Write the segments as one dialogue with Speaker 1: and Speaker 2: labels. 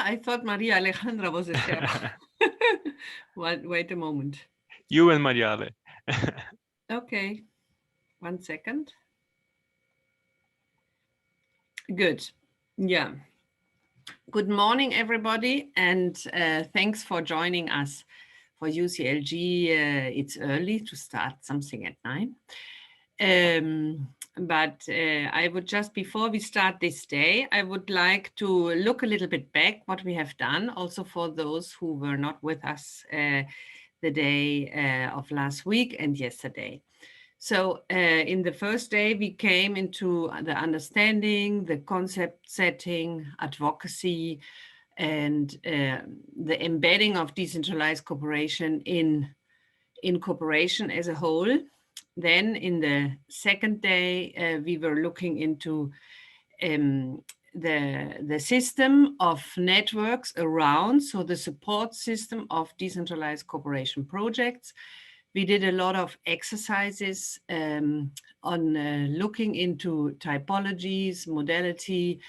Speaker 1: I thought Maria Alejandra was a sharer. Wait a moment.
Speaker 2: You and Mariale.
Speaker 1: Okay, 1 second. Good. Yeah. Good morning, everybody, and thanks for joining us for UCLG. It's early to start something at 9. But I would just, before we start this day, I would like to look a little bit back what we have done, also for those who were not with us the day of last week and yesterday. So in the first day, we came into the understanding, the concept setting, advocacy, and the embedding of decentralized cooperation in cooperation as a whole. Then in the second day, we were looking into the system of networks around, so the support system of decentralized cooperation projects. We did a lot of exercises on looking into typologies, modality,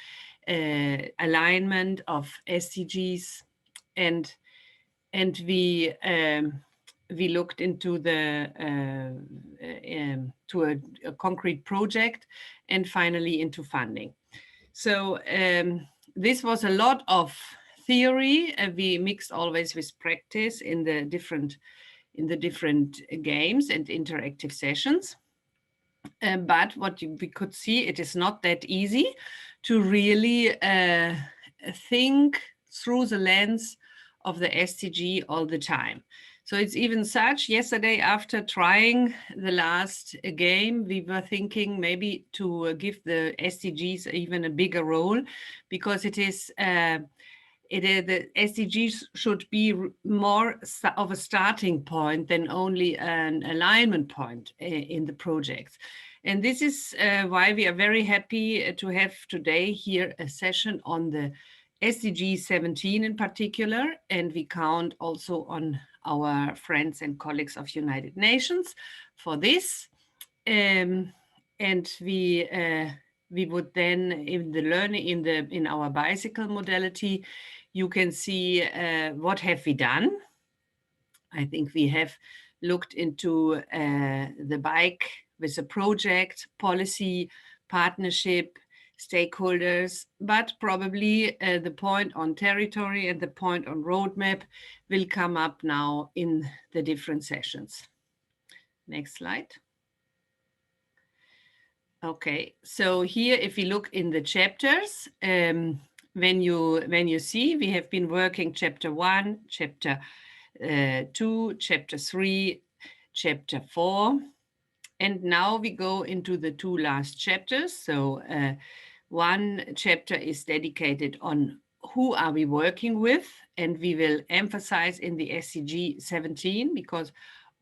Speaker 1: alignment of SDGs, and we looked into a concrete project, and finally into funding. So this was a lot of theory. We mixed always with practice in the different games and interactive sessions. But what we could see, it is not that easy to really think through the lens of the SDG all the time. So it's even such, yesterday after trying the last game, we were thinking maybe to give the SDGs even a bigger role, because it is the SDGs should be more of a starting point than only an alignment point in the projects. And this is why we are very happy to have today here a session on the SDG 17 in particular, and we count also on our friends and colleagues of United Nations for this. And we would then, in the learning in our bicycle modality, you can see what have we done. I think we have looked into the bike with a project, policy, partnership, stakeholders, but probably the point on territory and the point on roadmap will come up now in the different sessions. Next slide. Okay, so here, if we look in the chapters, when you see, we have been working chapter 1, chapter 2, chapter 3, chapter 4, and now we go into the 2 last chapters. So one chapter is dedicated on who are we working with, and we will emphasize in the SDG 17, because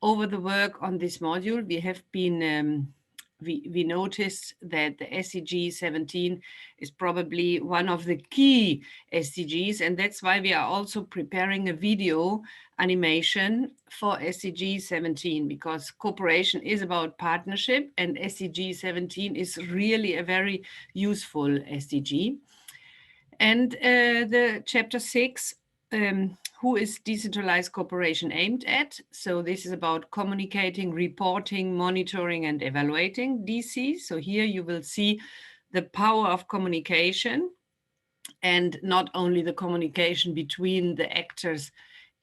Speaker 1: over the work on this module, we have been we noticed that the SDG 17 is probably one of the key SDGs, and that's why we are also preparing a video animation for SDG 17, because cooperation is about partnership, and SDG 17 is really a very useful SDG. And the chapter 6, who is decentralized cooperation aimed at? So this is about communicating, reporting, monitoring, and evaluating DC. So here you will see the power of communication, and not only the communication between the actors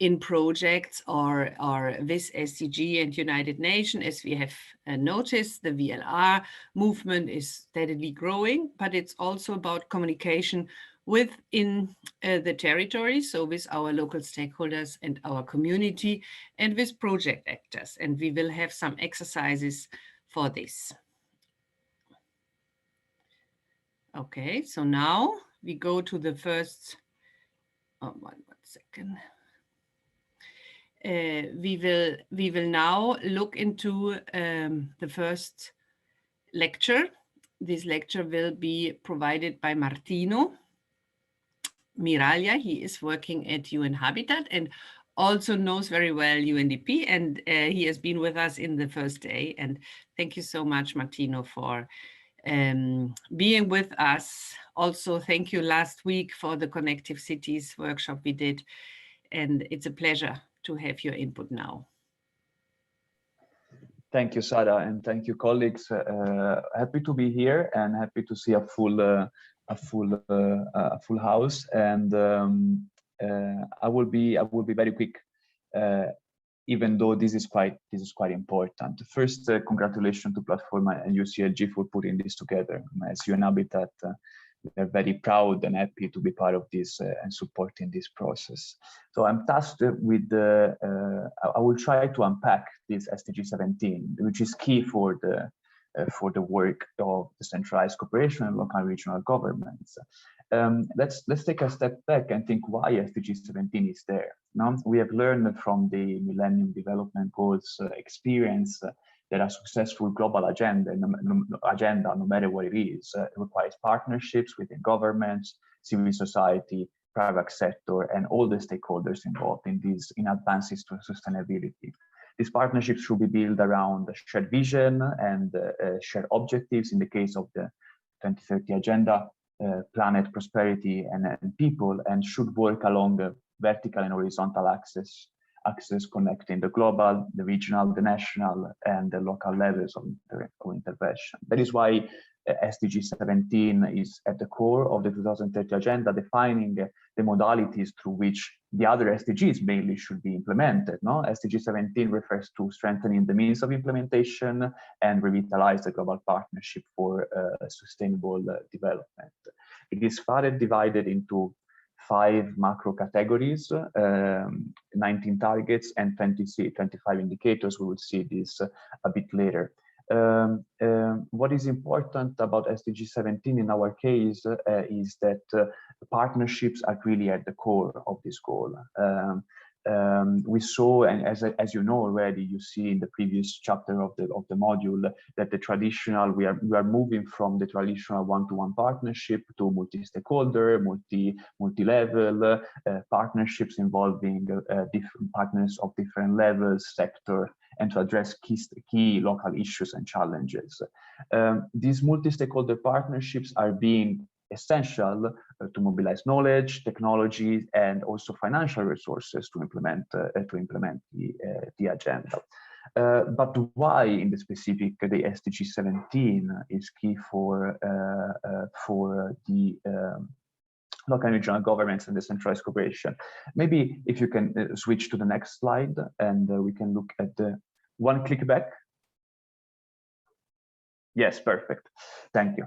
Speaker 1: in projects or with SDG and United Nations. As we have noticed, the VLR movement is steadily growing, but it's also about communication within the territory, so with our local stakeholders and our community, and with project actors. And we will have some exercises for this. Okay, so now we go to the first, one second. We will now look into the first lecture. This lecture will be provided by Martino Miraglia. He is working at UN Habitat and also knows very well UNDP, and he has been with us in the first day. And thank you so much, Martino, for being with us Also, thank you last week for the Connective Cities workshop we did. And it's a pleasure to have your input now.
Speaker 2: Thank you, Sarah, and thank you, colleagues. Happy to be here and happy to see a full house. And I will be very quick, even though this is quite important. First, congratulations to Platforma and UCLG for putting this together. As UN Habitat, we are very proud and happy to be part of this and supporting this process. So I'm tasked with I will try to unpack this SDG 17, which is key for the work of the centralized cooperation and local and regional governments. Let's take a step back and think why SDG 17 is there. Now, we have learned from the Millennium Development Goals experience that a successful global agenda, no matter what it is, requires partnerships within governments, civil society, private sector, and all the stakeholders involved in advances to sustainability. These partnerships should be built around a shared vision and shared objectives in the case of the 2030 Agenda, planet, prosperity, and people, and should work along the vertical and horizontal axis connecting the global, the regional, the national, and the local levels of intervention. That is why SDG 17 is at the core of the 2030 Agenda, defining the modalities through which the other SDGs mainly should be implemented. No? SDG 17 refers to strengthening the means of implementation and revitalize the global partnership for sustainable development. It is further divided into 5 macro categories, 19 targets, and 25 indicators. We will see this a bit later. What is important about SDG 17 in our case is that partnerships are really at the core of this goal. We saw, and as you know already, you see in the previous chapter of the module that the traditional we are moving from the traditional one-to-one partnership to multi-stakeholder, multi-level partnerships involving different partners of different levels, sector, and to address key local issues and challenges. These multi-stakeholder partnerships are being essential to mobilize knowledge, technology, and also financial resources to implement the agenda. But why, in the specific, the SDG 17 is key for the local and regional governments and decentralized cooperation? Maybe if you can switch to the next slide, and we can look at the one click back. Yes, perfect. Thank you.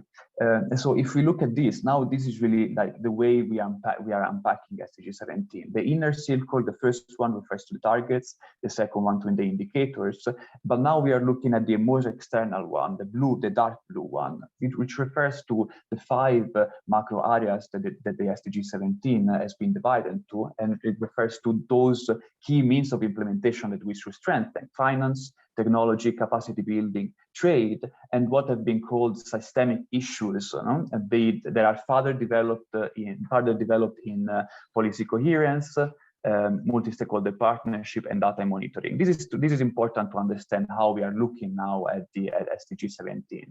Speaker 2: So if we look at this, now this is really like the way we are unpacking SDG 17. The inner circle, the first one refers to the targets, the second one to the indicators. But now we are looking at the more external one, the dark blue one, which refers to the 5 macro areas that the SDG 17 has been divided into, and it refers to those key means of implementation that we should strengthen: finance, technology, capacity building, trade, and what have been called systemic issues that are further developed in policy coherence, multi-stakeholder partnership, and data monitoring. This is important to understand how we are looking now at SDG 17.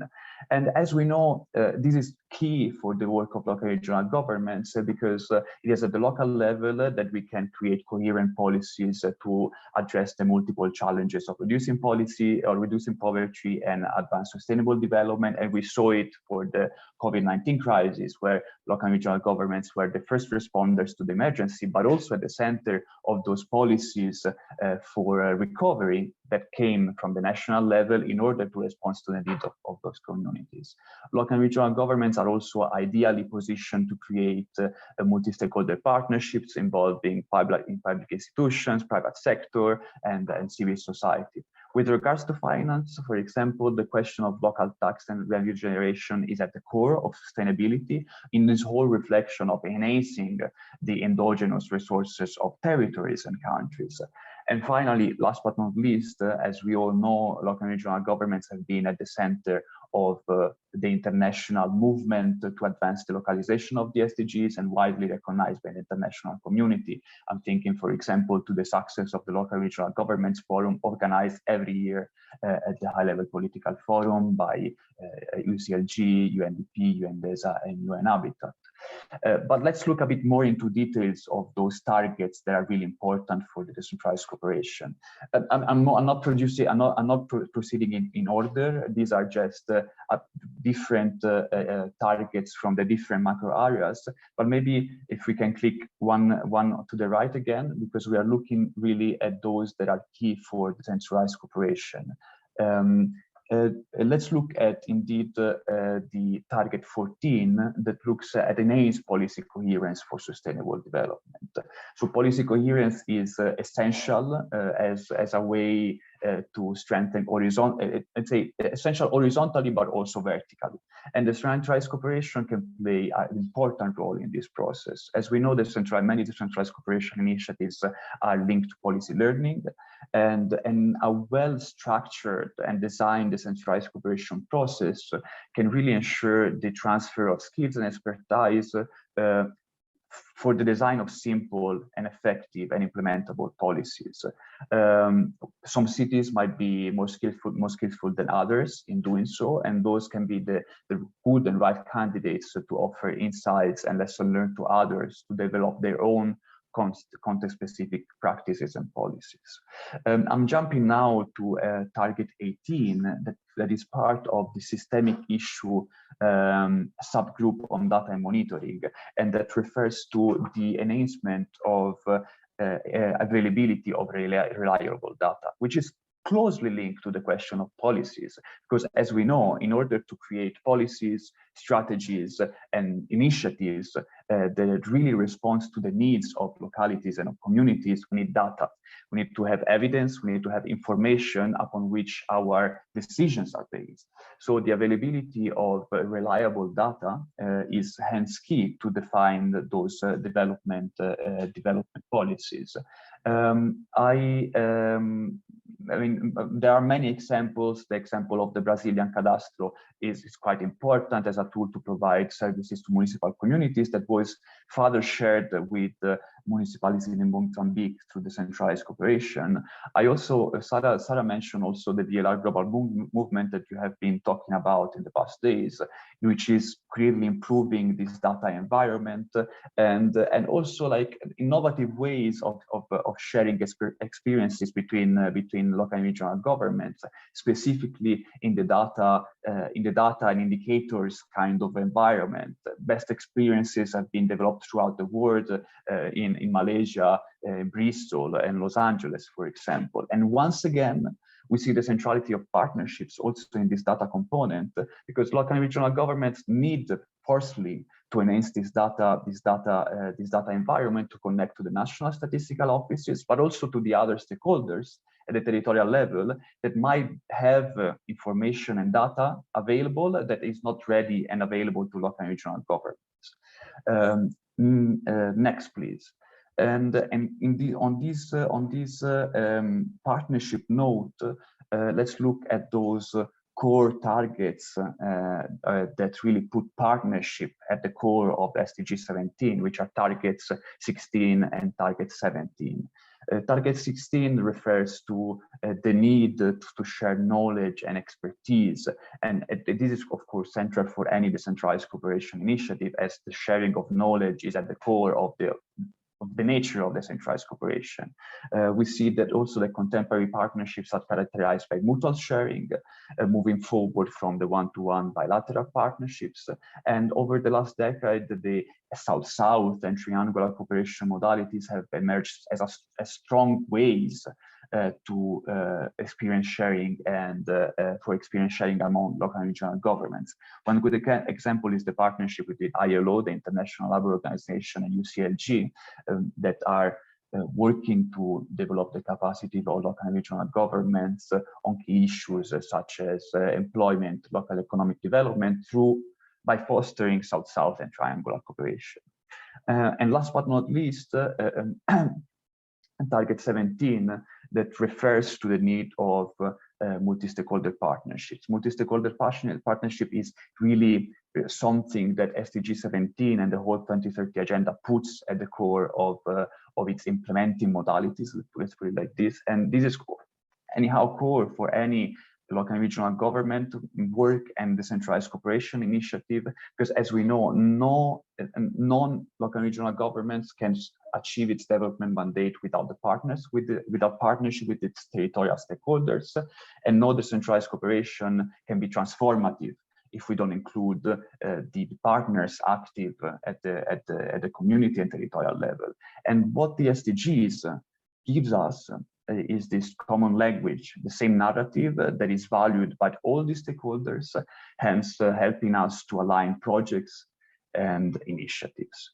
Speaker 2: And as we know, this is key for the work of local regional governments because it is at the local level that we can create coherent policies to address the multiple challenges of reducing poverty and advance sustainable development. And we saw it for the COVID-19 crisis, where local and regional governments were the first responders to the emergency, but also at the center of those policies for recovery that came from the national level in order to respond to the needs of those communities. Local and regional governments are also ideally positioned to create multi-stakeholder partnerships involving public institutions, private sector, and civil society. With regards to finance, for example, the question of local tax and revenue generation is at the core of sustainability in this whole reflection of enhancing the endogenous resources of territories and countries. And finally, last but not least, as we all know, local and regional governments have been at the center of the international movement to advance the localization of the SDGs and widely recognized by the international community. I'm thinking, for example, to the success of the Local and Regional Governments Forum organized every year at the high-level political forum by UCLG, UNDP, UNDESA, and UN Habitat. But let's look a bit more into details of those targets that are really important for the decentralized cooperation. I'm not proceeding in order. These are just different targets from the different macro areas. But maybe if we can click one to the right again, because we are looking really at those that are key for decentralized cooperation. Let's look at indeed the target 14 that looks at enhanced policy coherence for sustainable development. So policy coherence is essential as a way to strengthen essential horizontally, but also vertically. And the decentralized cooperation can play an important role in this process. As we know, many decentralized cooperation initiatives are linked to policy learning, and a well-structured and designed decentralized cooperation process can really ensure the transfer of skills and expertise for the design of simple and effective and implementable policies. Some cities might be more skillful than others in doing so, and those can be the good and right candidates to offer insights and lessons learned to others to develop their own context-specific practices and policies. I'm jumping now to target 18 that is part of the systemic issue subgroup on data and monitoring, and that refers to the enhancement of availability of reliable data, which is closely linked to the question of policies, because as we know, in order to create policies, strategies, and initiatives that really responds to the needs of localities and of communities, we need data. We need to have evidence, we need to have information upon which our decisions are based. So the availability of reliable data is hence key to define those development policies. I mean, there are many examples. The example of the Brazilian Cadastro is quite important as a tool to provide services to municipal communities that was further shared with municipalities in Mozambique through the centralized cooperation. I also, Sarah mentioned also the DLR global movement that you have been talking about in the past days, which is clearly improving this data environment and also like innovative ways of sharing experiences between local and regional governments, specifically in the data and indicators kind of environment. Best experiences have been developed throughout the world in Malaysia, Bristol, and Los Angeles, for example. And once again, we see the centrality of partnerships also in this data component, because local and regional governments need forcefully to enhance this data environment to connect to the national statistical offices, but also to the other stakeholders at the territorial level that might have information and data available that is not ready and available to local and regional governments. Next, please. And on this partnership note, let's look at those core targets that really put partnership at the core of SDG 17, which are targets 16 and target 17. Target 16 refers to the need to share knowledge and expertise. And this is, of course, central for any decentralized cooperation initiative, as the sharing of knowledge is at the core of the nature of decentralized cooperation. We see that also the contemporary partnerships are characterized by mutual sharing, moving forward from the one-to-one bilateral partnerships. And over the last decade, the South-South and triangular cooperation modalities have emerged as strong ways to experience sharing and for experience sharing among local and regional governments. One good example is the partnership with the ILO, the International Labour Organization, and UCLG that are working to develop the capacity of local and regional governments on key issues such as employment, local economic development by fostering South-South and triangular cooperation. And last but not least, target 17 that refers to the need of multi-stakeholder partnerships. Multi-stakeholder partnership is really something that SDG 17 and the whole 2030 agenda puts at the core of its implementing modalities, let's put it like this. And this is anyhow core for any local and regional government work and decentralized cooperation initiative, because as we know, non-local and regional governments can achieve its development mandate without the partners, without partnership with its territorial stakeholders, and no decentralized cooperation can be transformative if we don't include the partners active at the community and territorial level. And what the SDGs gives us is this common language, the same narrative that is valued by all the stakeholders, hence helping us to align projects and initiatives.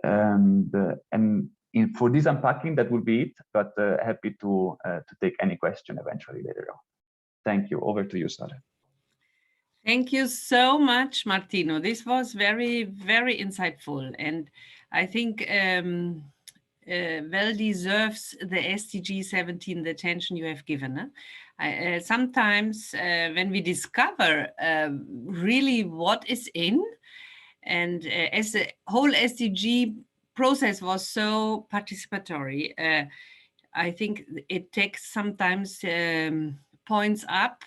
Speaker 2: For this unpacking, that will be it, but happy to take any question eventually later on. Thank you. Over to you, Sarah.
Speaker 1: Thank you so much, Martino. This was very, very insightful, and I think well deserves the SDG 17 the attention you have given. Sometimes when we discover really what is in, and as the whole SDG process was so participatory, I think it takes sometimes points up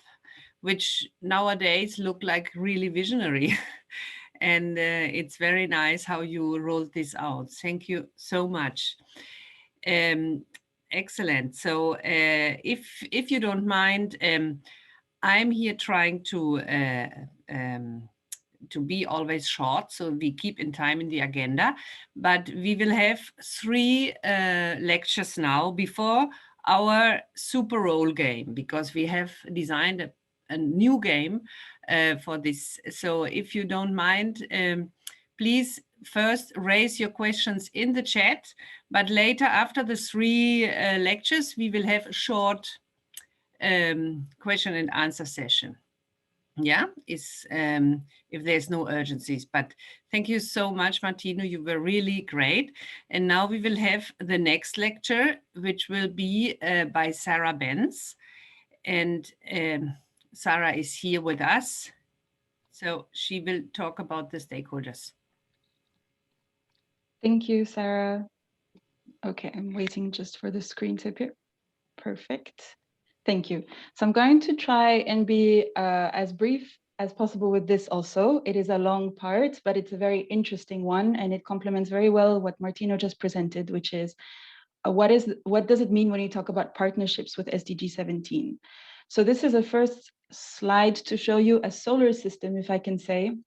Speaker 1: which nowadays look like really visionary. And it's very nice how you rolled this out. Thank you so much. Excellent. So if you don't mind, I'm here trying to be always short, so we keep in time in the agenda, but we will have 3 lectures now before our super role game, because we have designed a new game for this. So if you don't mind, please first raise your questions in the chat, but later after the 3 lectures, we will have a short question and answer session. Yeah, if there's no urgencies, but thank you so much, Martino. You were really great. And now we will have the next lecture, which will be by Sarah Benz. And Sarah is here with us, so she will talk about the stakeholders.
Speaker 3: Thank you, Sarah. Okay, I'm waiting just for the screen to appear. Perfect. Thank you. So I'm going to try and be as brief as possible with this also. It is a long part, but it's a very interesting one, and it complements very well what Martino just presented, which is what does it mean when you talk about partnerships with SDG 17? So this is a first slide to show you a solar system, if I can say,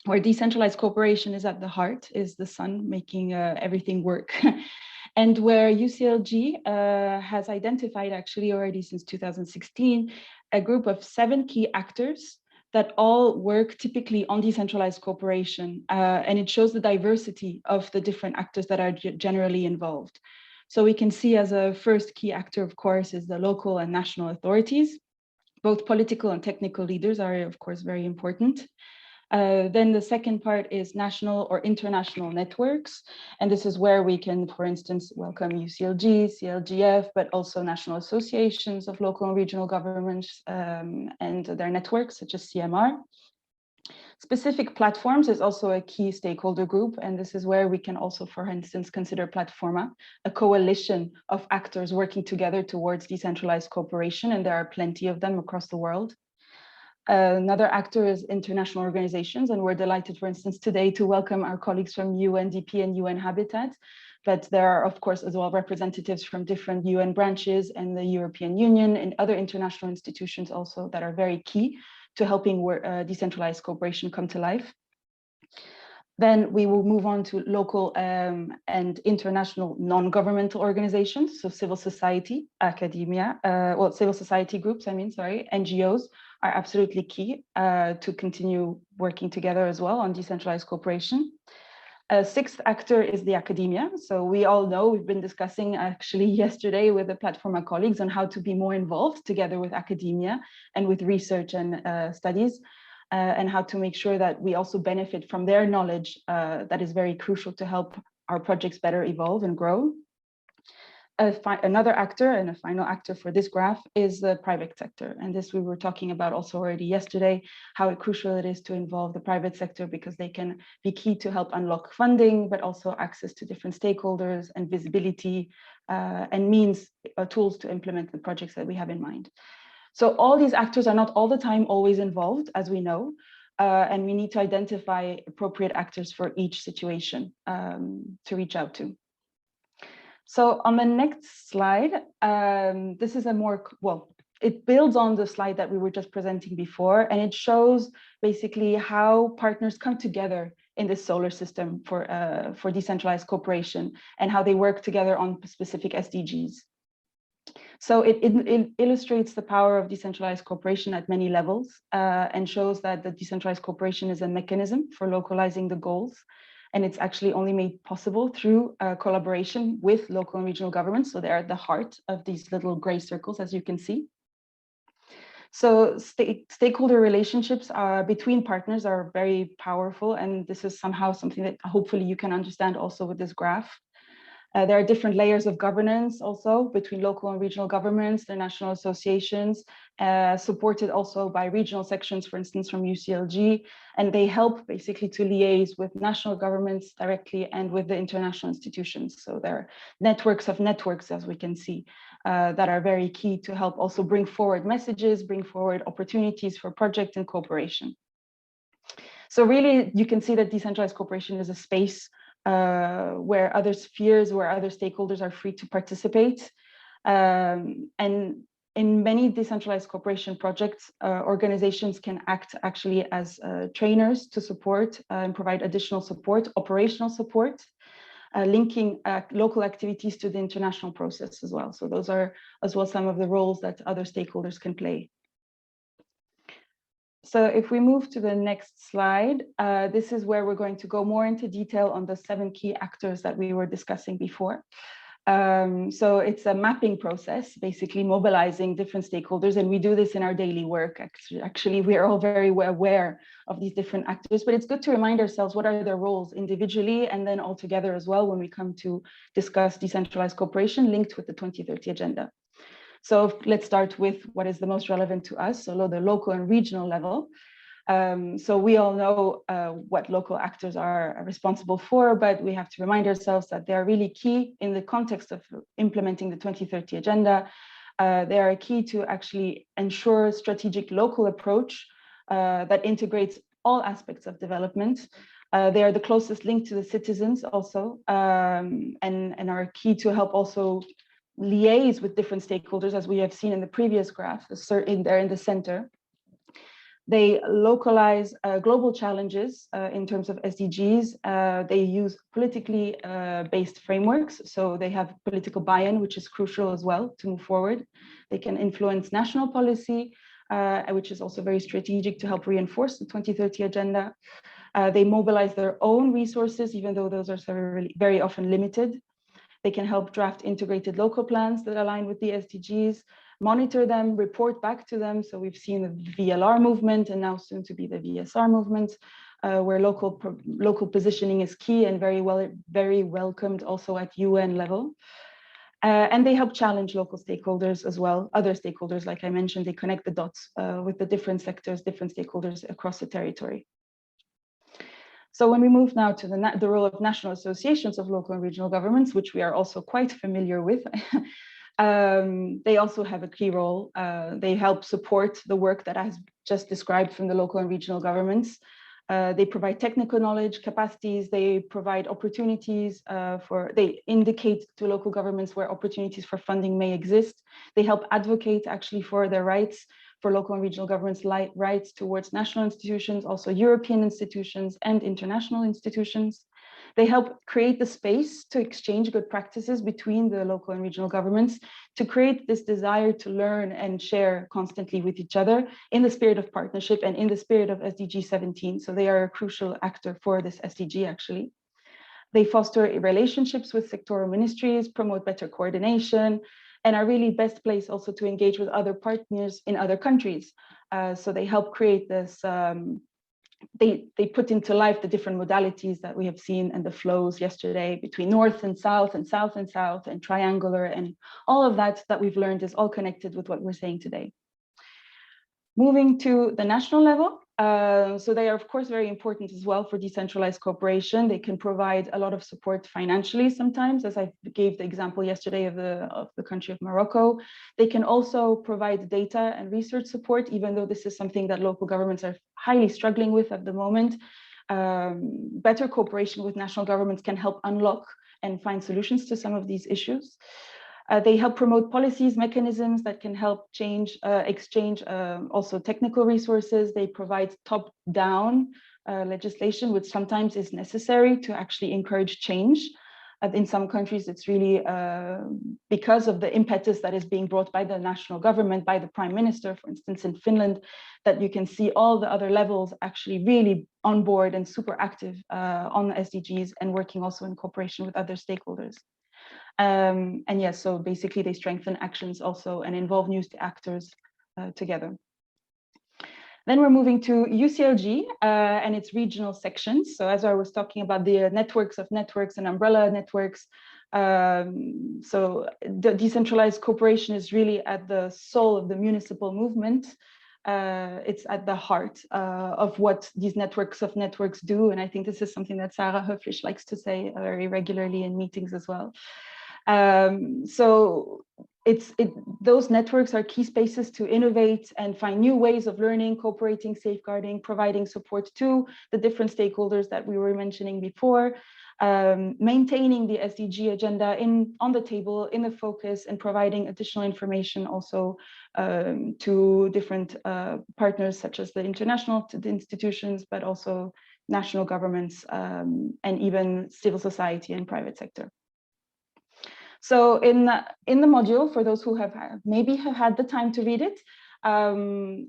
Speaker 3: where decentralized cooperation is at the heart, is the sun making everything work. And where UCLG has identified actually already since 2016, a group of 7 key actors that all work typically on decentralized cooperation. And it shows the diversity of the different actors that are generally involved. So we can see as a first key actor, of course, is the local and national authorities. Both political and technical leaders are, of course, very important. Then the second part is national or international networks. And this is where we can, for instance, welcome UCLG, CLGF, but also national associations of local and regional governments and their networks, such as CMR. Specific platforms is also a key stakeholder group, and this is where we can also, for instance, consider Platforma, a coalition of actors working together towards decentralized cooperation, and there are plenty of them across the world. Another actor is international organizations, and we're delighted, for instance, today to welcome our colleagues from UNDP and UN Habitat, but there are, of course, as well representatives from different UN branches and the European Union and other international institutions also that are very key to helping decentralized cooperation come to life. Then we will move on to local and international non-governmental organizations, so civil society, academia, civil society groups, NGOs are absolutely key to continue working together as well on decentralized cooperation. Sixth actor is the academia. So we all know, we've been discussing actually yesterday with the Platforma colleagues on how to be more involved together with academia and with research and studies, and how to make sure that we also benefit from their knowledge that is very crucial to help our projects better evolve and grow. Another actor and a final actor for this graph is the private sector. And this we were talking about also already yesterday, how crucial it is to involve the private sector because they can be key to help unlock funding, but also access to different stakeholders and visibility and means, tools to implement the projects that we have in mind. So all these actors are not all the time always involved, as we know, and we need to identify appropriate actors for each situation to reach out to. So on the next slide, this is a more, well, it builds on the slide that we were just presenting before, and it shows basically how partners come together in this solar system for decentralized cooperation and how they work together on specific SDGs. So it illustrates the power of decentralized cooperation at many levels and shows that the decentralized cooperation is a mechanism for localizing the goals. And it's actually only made possible through collaboration with local and regional governments. So they're at the heart of these little gray circles, as you can see. So stakeholder relationships between partners are very powerful. And this is somehow something that hopefully you can understand also with this graph. There are different layers of governance also between local and regional governments, the national associations, supported also by regional sections, for instance, from UCLG, and they help basically to liaise with national governments directly and with the international institutions. So there are networks of networks, as we can see, that are very key to help also bring forward messages, bring forward opportunities for project and cooperation. So really, you can see that decentralized cooperation is a space where other spheres, where other stakeholders are free to participate. And in many decentralized cooperation projects, organizations can act actually as trainers to support and provide additional support, operational support, linking local activities to the international process as well. So those are as well some of the roles that other stakeholders can play. So if we move to the next slide, this is where we're going to go more into detail on the 7 key actors that we were discussing before. So it's a mapping process, basically mobilizing different stakeholders, and we do this in our daily work. Actually, we are all very aware of these different actors, but it's good to remind ourselves what are their roles individually and then all together as well when we come to discuss decentralized cooperation linked with the 2030 agenda. So let's start with what is the most relevant to us, so the local and regional level. So we all know what local actors are responsible for, but we have to remind ourselves that they are really key in the context of implementing the 2030 agenda. They are key to actually ensure a strategic local approach that integrates all aspects of development. They are the closest link to the citizens also, and are key to help also liaise with different stakeholders, as we have seen in the previous graph, there in the center. They localize global challenges in terms of SDGs. They use politically based frameworks, so they have political buy-in, which is crucial as well to move forward. They can influence national policy, which is also very strategic to help reinforce the 2030 agenda. They mobilize their own resources, even though those are very often limited. They can help draft integrated local plans that align with the SDGs, monitor them, report back to them. So we've seen the VLR movement and now soon to be the VSR movement, where local positioning is key and very welcomed also at UN level. And they help challenge local stakeholders as well, other stakeholders, like I mentioned, they connect the dots with the different sectors, different stakeholders across the territory. So when we move now to the role of national associations of local and regional governments, which we are also quite familiar with, they also have a key role. They help support the work that I have just described from the local and regional governments. They provide technical knowledge, capacities, they provide opportunities they indicate to local governments where opportunities for funding may exist. They help advocate actually for their rights, for local and regional governments' rights towards national institutions, also European institutions and international institutions. They help create the space to exchange good practices between the local and regional governments to create this desire to learn and share constantly with each other in the spirit of partnership and in the spirit of SDG 17. So they are a crucial actor for this SDG actually. They foster relationships with sectoral ministries, promote better coordination, and are really best placed also to engage with other partners in other countries. So they help create this they put into life the different modalities that we have seen and the flows yesterday between north and south and south and south and triangular, and all of that we've learned is all connected with what we're saying today. Moving to the national level, so they are of course very important as well for decentralized cooperation. They can provide a lot of support financially sometimes, as I gave the example yesterday of the country of Morocco. They can also provide data and research support, even though this is something that local governments are highly struggling with at the moment. Better cooperation with national governments can help unlock and find solutions to some of these issues. They help promote policies, mechanisms that can help exchange also technical resources. They provide top-down legislation, which sometimes is necessary to actually encourage change. In some countries, it's really because of the impetus that is being brought by the national government, by the prime minister, for instance, in Finland, that you can see all the other levels actually really on board and super active on the SDGs and working also in cooperation with other stakeholders. And yes, so basically they strengthen actions also and involve new actors together. Then we're moving to UCLG and its regional sections. So as I was talking about the networks of networks and umbrella networks, so the decentralized cooperation is really at the soul of the municipal movement. It's at the heart of what these networks of networks do. And I think this is something that Sarah Höflich likes to say very regularly in meetings as well. So those networks are key spaces to innovate and find new ways of learning, cooperating, safeguarding, providing support to the different stakeholders that we were mentioning before, maintaining the SDG agenda on the table, in the focus, and providing additional information also to different partners such as the international institutions, but also national governments and even civil society and private sector. So in the module, for those who have maybe had the time to read it, our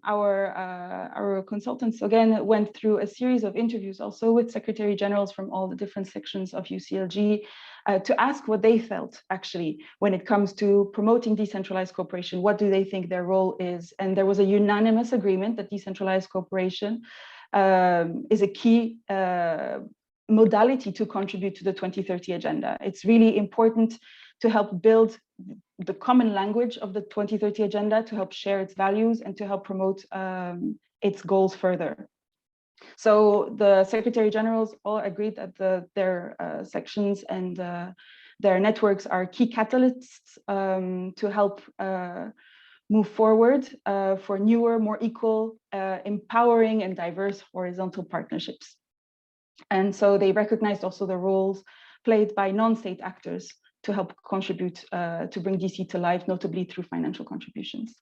Speaker 3: consultants again went through a series of interviews also with secretary generals from all the different sections of UCLG to ask what they felt actually when it comes to promoting decentralized cooperation. What do they think their role is? And there was a unanimous agreement that decentralized cooperation is a key modality to contribute to the 2030 agenda. It's really important to help build the common language of the 2030 agenda, to help share its values and to help promote its goals further. So the Secretary Generals all agreed that their sections and their networks are key catalysts to help move forward for newer, more equal, empowering and diverse horizontal partnerships. And so they recognized also the roles played by non-state actors to help contribute to bring DC to life, notably through financial contributions.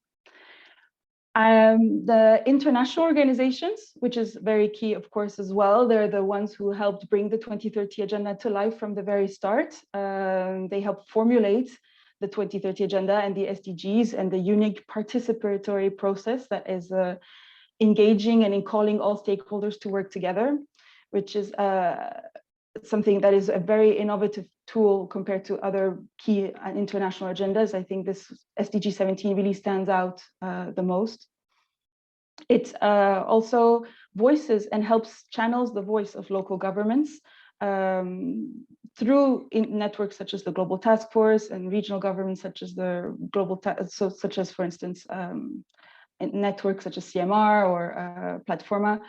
Speaker 3: The international organizations, which is very key, of course, as well, they're the ones who helped bring the 2030 agenda to life from the very start. They helped formulate the 2030 agenda and the SDGs and the unique participatory process that is engaging and in calling all stakeholders to work together, which is something that is a very innovative tool compared to other key international agendas. I think this SDG 17 really stands out the most. It also voices and helps channels the voice of local governments through networks such as the Global Task Force and regional governments such as the such as, for instance, networks such as CMR or Platforma,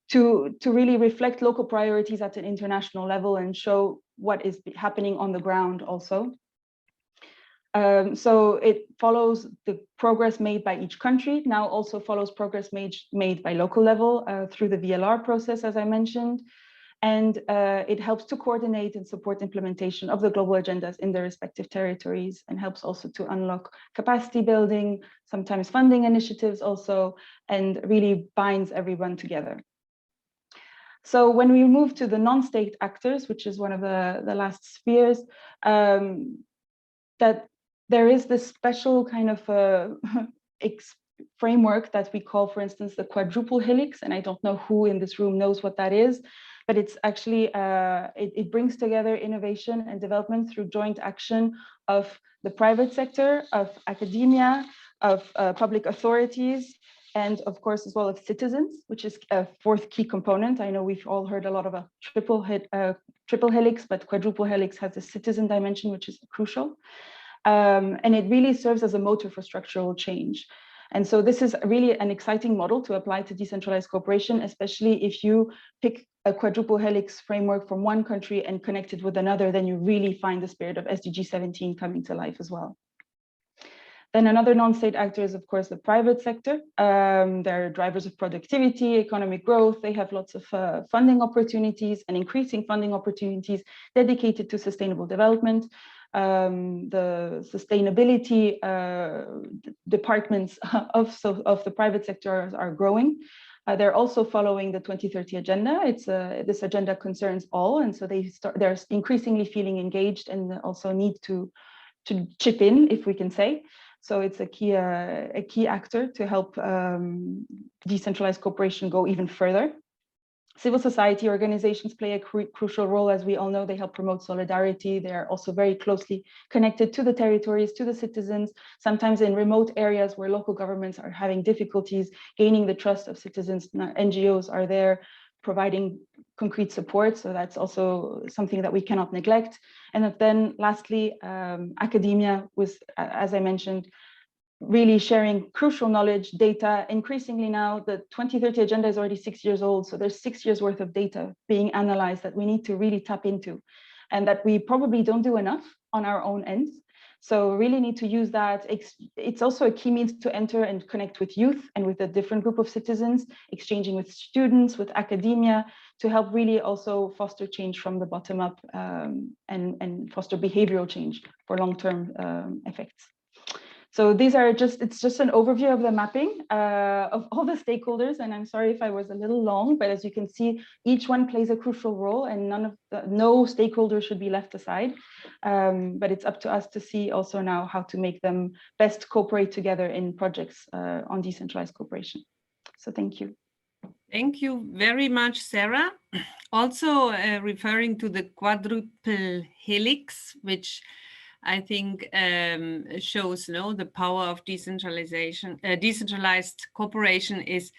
Speaker 3: to really reflect local priorities at an international level and show what is happening on the ground also. So it follows the progress made by each country, now also follows progress made by local level through the VLR process, as I mentioned. And it helps to coordinate and support implementation of the global agendas in their respective territories, and helps also to unlock capacity building, sometimes funding initiatives also, and really binds everyone together. So when we move to the non-state actors, which is one of the last spheres, that there is this special kind of framework that we call, for instance, the Quadruple Helix. And I don't know who in this room knows what that is, but it's actually, it brings together innovation and development through joint action of the private sector, of academia, of public authorities, and of course as well of citizens, which is a fourth key component. I know we've all heard a lot of a triple helix, but quadruple helix has a citizen dimension, which is crucial. And it really serves as a motor for structural change. And so this is really an exciting model to apply to decentralized cooperation, especially if you pick a quadruple helix framework from one country and connect it with another, then you really find the spirit of SDG 17 coming to life as well. Then another non-state actor is, of course, the private sector. They're drivers of productivity, economic growth. They have lots of funding opportunities and increasing funding opportunities dedicated to sustainable development. The sustainability departments of the private sector are growing. They're also following the 2030 agenda. This agenda concerns all, and so they're increasingly feeling engaged and also need to chip in, if we can say. So it's a key actor to help decentralized cooperation go even further. Civil society organizations play a crucial role. As we all know, they help promote solidarity. They are also very closely connected to the territories, to the citizens, sometimes in remote areas where local governments are having difficulties gaining the trust of citizens. NGOs are there providing concrete support. So that's also something that we cannot neglect. And then lastly, academia was, as I mentioned, really sharing crucial knowledge, data. Increasingly now, the 2030 agenda is already 6 years old. So there's 6 years worth of data being analyzed that we need to really tap into, and that we probably don't do enough on our own ends. So really need to use that. It's also a key means to enter and connect with youth and with a different group of citizens, exchanging with students, with academia, to help really also foster change from the bottom up and foster behavioral change for long-term effects. So these are it's just an overview of the mapping of all the stakeholders. And I'm sorry if I was a little long, but as you can see, each one plays a crucial role, and no stakeholder should be left aside. But it's up to us to see also now how to make them best cooperate together in projects on decentralized cooperation. So thank you.
Speaker 1: Thank you very much, Sarah. Also referring to the quadruple helix, which I think shows the power of decentralization. Decentralized cooperation is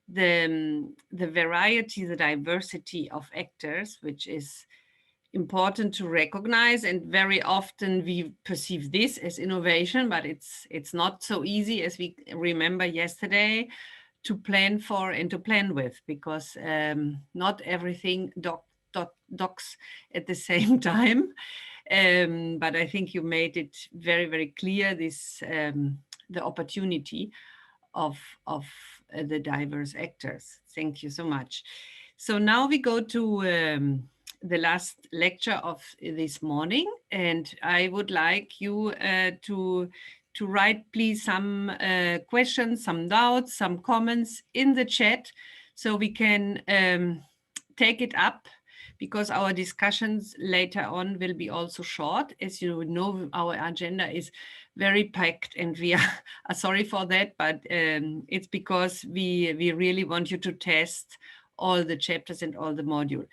Speaker 1: the variety, the diversity of actors, which is important to recognize. And very often we perceive this as innovation, but it's not so easy, as we remember yesterday, to plan for and to plan with, because not everything docks at the same time. But I think you made it very, very clear, this the opportunity of the diverse actors. Thank you so much. So now we go to the last lecture of this morning, and I would like you to write, please, some questions, some doubts, some comments in the chat, so we can take it up, because our discussions later on will be also short. As you know, our agenda is very packed, and we are sorry for that, but it's because we really want you to test all the chapters and all the modules.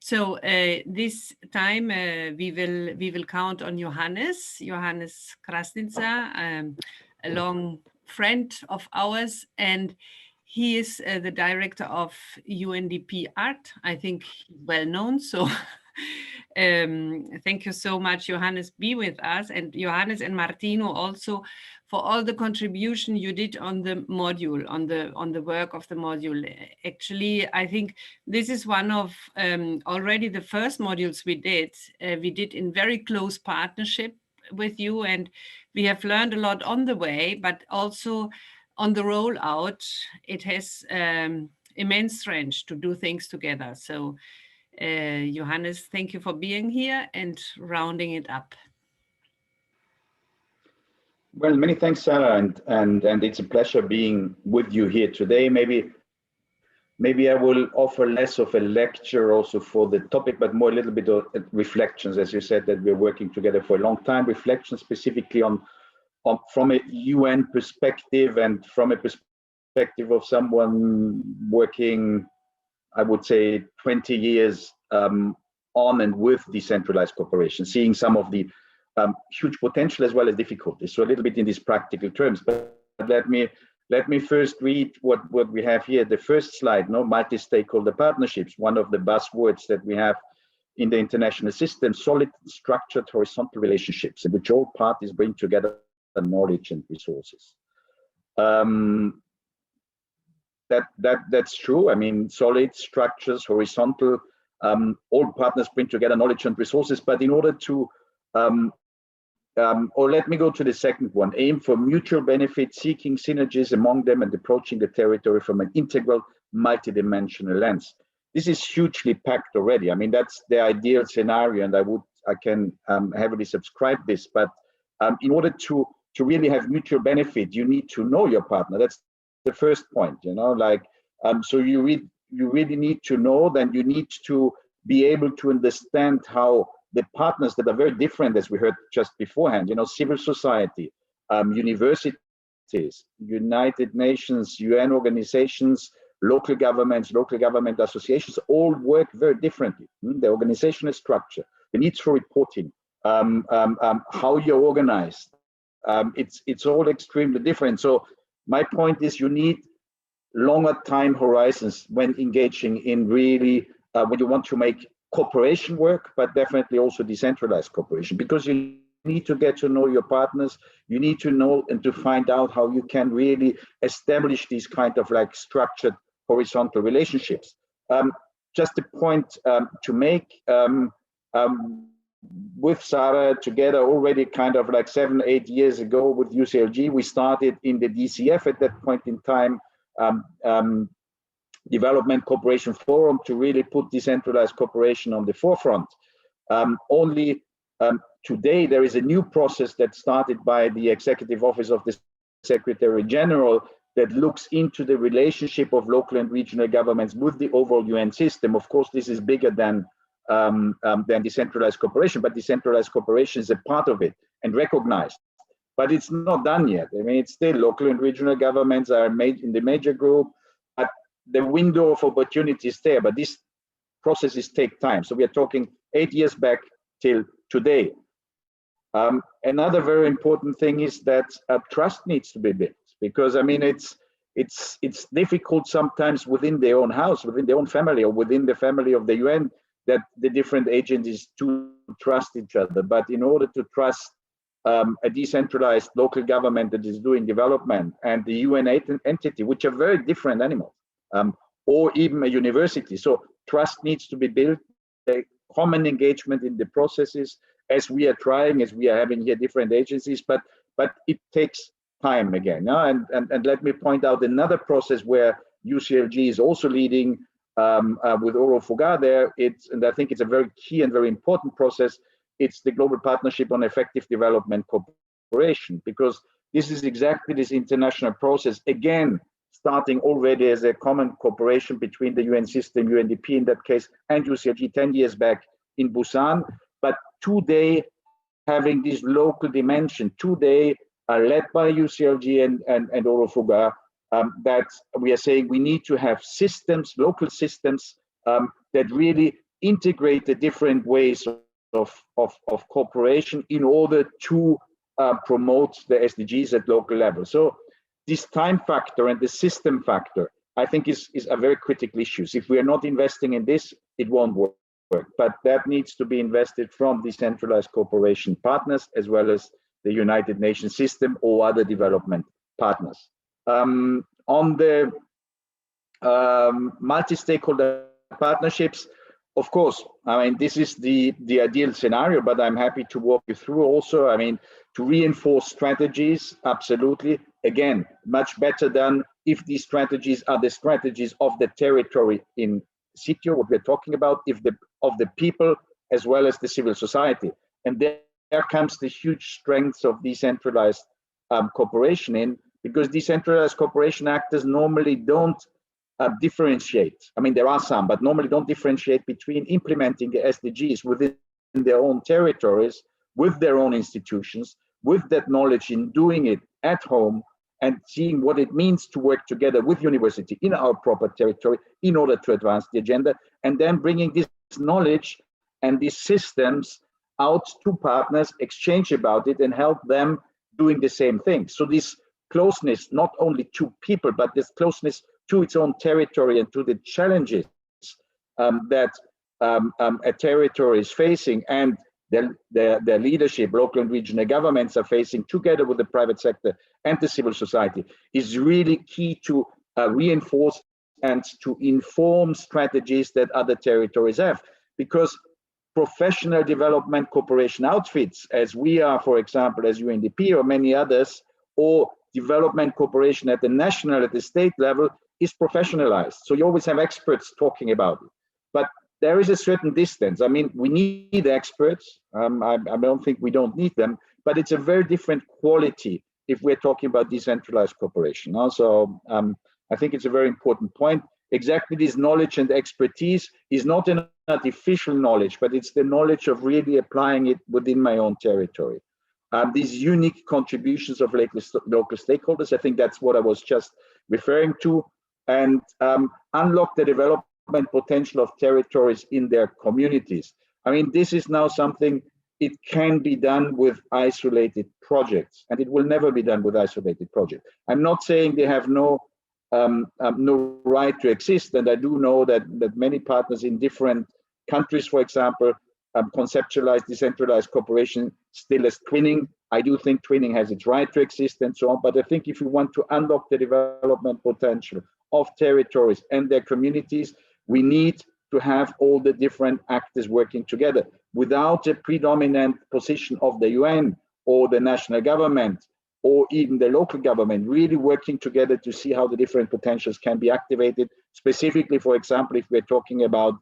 Speaker 1: So this time we will count on Johannes Krasnitzer, a long friend of ours, and he is the director of UNDP Art. I think well known. So thank you so much, Johannes, be with us, and Johannes and Martino also for all the contribution you did on the module, on the work of the module. Actually, I think this is one of already the first modules we did in very close partnership with you, and we have learned a lot on the way, but also on the rollout, it has immense strength to do things together. So Johannes, thank you for being here and rounding it up.
Speaker 4: Well, many thanks, Sarah, and it's a pleasure being with you here today. Maybe I will offer less of a lecture also for the topic, but more a little bit of reflections, as you said, that we're working together for a long time. Reflections specifically on from a UN perspective and from a perspective of someone working, I would say, 20 years on and with decentralized cooperation, seeing some of the huge potential as well as difficulties. So a little bit in these practical terms, but let me let me first read what we have here, the first slide, no, multi-stakeholder partnerships, one of the buzzwords that we have in the international system, solid, structured, horizontal relationships in which all parties bring together knowledge and resources. That's true. I mean, solid structures, horizontal, all partners bring together knowledge and resources, but in order to, or let me go to the second one, aim for mutual benefit, seeking synergies among them and approaching the territory from an integral, multidimensional lens. This is hugely packed already. I mean, that's the ideal scenario, and I can heavily subscribe this, but in order to really have mutual benefit, you need to know your partner. That's the first point, you know, like, so you really need to know, then you need to be able to understand how the partners that are very different, as we heard just beforehand, you know, civil society, universities, United Nations, UN organizations, local governments, local government associations, all work very differently. The organizational structure, the needs for reporting, how you're organized, it's all extremely different. So my point is, you need longer time horizons when engaging in really, when you want to make cooperation work, but definitely also decentralized cooperation, because you need to get to know your partners. You need to know and to find out how you can really establish these kind of like structured horizontal relationships. Just a point to make, with Sarah together already kind of like 7-8 years ago with UCLG, we started in the DCF at that point in time, Development Cooperation Forum, to really put decentralized cooperation on the forefront. Only today there is a new process that started by the Executive Office of the Secretary General that looks into the relationship of local and regional governments with the overall UN system. Of course, this is bigger than decentralized cooperation, but decentralized cooperation is a part of it and recognized. But it's not done yet. I mean, it's still local and regional governments are made in the major group. But the window of opportunity is there, but these processes take time. So we are talking 8 years back till today. Another very important thing is that trust needs to be built, because I mean, it's difficult sometimes within their own house, within their own family, or within the family of the UN, that the different agencies to trust each other. But in order to trust a decentralized local government that is doing development and the UN entity, which are very different animals, or even a university, so trust needs to be built, a common engagement in the processes, as we are trying, as we are having here different agencies, but it takes time again. And let me point out another process where UCLG is also leading with Oro Fuga there. And I think it's a very key and very important process. It's the Global Partnership on Effective Development Cooperation, because this is exactly this international process, again, starting already as a common cooperation between the UN system, UNDP in that case, and UCLG 10 years back in Busan. But today, having this local dimension, today, led by UCLG and Oro Fuga, that we are saying we need to have systems, local systems, that really integrate the different ways of cooperation in order to promote the SDGs at local level. So this time factor and the system factor, I think is a very critical issue. If we are not investing in this, it won't work. But that needs to be invested from decentralized cooperation partners, as well as the United Nations system or other development partners. On the multi-stakeholder partnerships, of course, I mean, this is the ideal scenario, but I'm happy to walk you through also. I mean, to reinforce strategies, absolutely. Again, much better than if these strategies are the strategies of the territory in situ, what we're talking about, of the people as well as the civil society. And there comes the huge strengths of decentralized cooperation in, because decentralized cooperation actors normally don't differentiate. I mean, there are some, but normally don't differentiate between implementing the SDGs within their own territories, with their own institutions, with that knowledge in doing it at home, and seeing what it means to work together with university in our proper territory in order to advance the agenda, and then bringing this knowledge and these systems out to partners, exchange about it, and help them doing the same thing. So this closeness not only to people, but this closeness to its own territory and to the challenges that a territory is facing, and their leadership, local and regional governments are facing, together with the private sector and the civil society, is really key to reinforce and to inform strategies that other territories have. Because professional development cooperation outfits, as we are, for example, as UNDP or many others, or development cooperation at the national, at the state level, is professionalized. So you always have experts talking about it. But there is a certain distance. I mean, we need experts. I don't think we don't need them, but it's a very different quality if we're talking about decentralized cooperation. Also, I think it's a very important point. Exactly, this knowledge and expertise is not an artificial knowledge, but it's the knowledge of really applying it within my own territory. These unique contributions of local stakeholders, I think that's what I was just referring to, and unlock the development potential of territories in their communities. I mean, this is now something, it can be done with isolated projects, and it will never be done with isolated projects. I'm not saying they have no right to exist, and I do know that many partners in different countries, for example, conceptualize decentralized cooperation still as twinning. I do think twinning has its right to exist and so on, but I think if we want to unlock the development potential of territories and their communities, we need to have all the different actors working together without a predominant position of the UN or the national government or even the local government, really working together to see how the different potentials can be activated. Specifically, for example, if we're talking about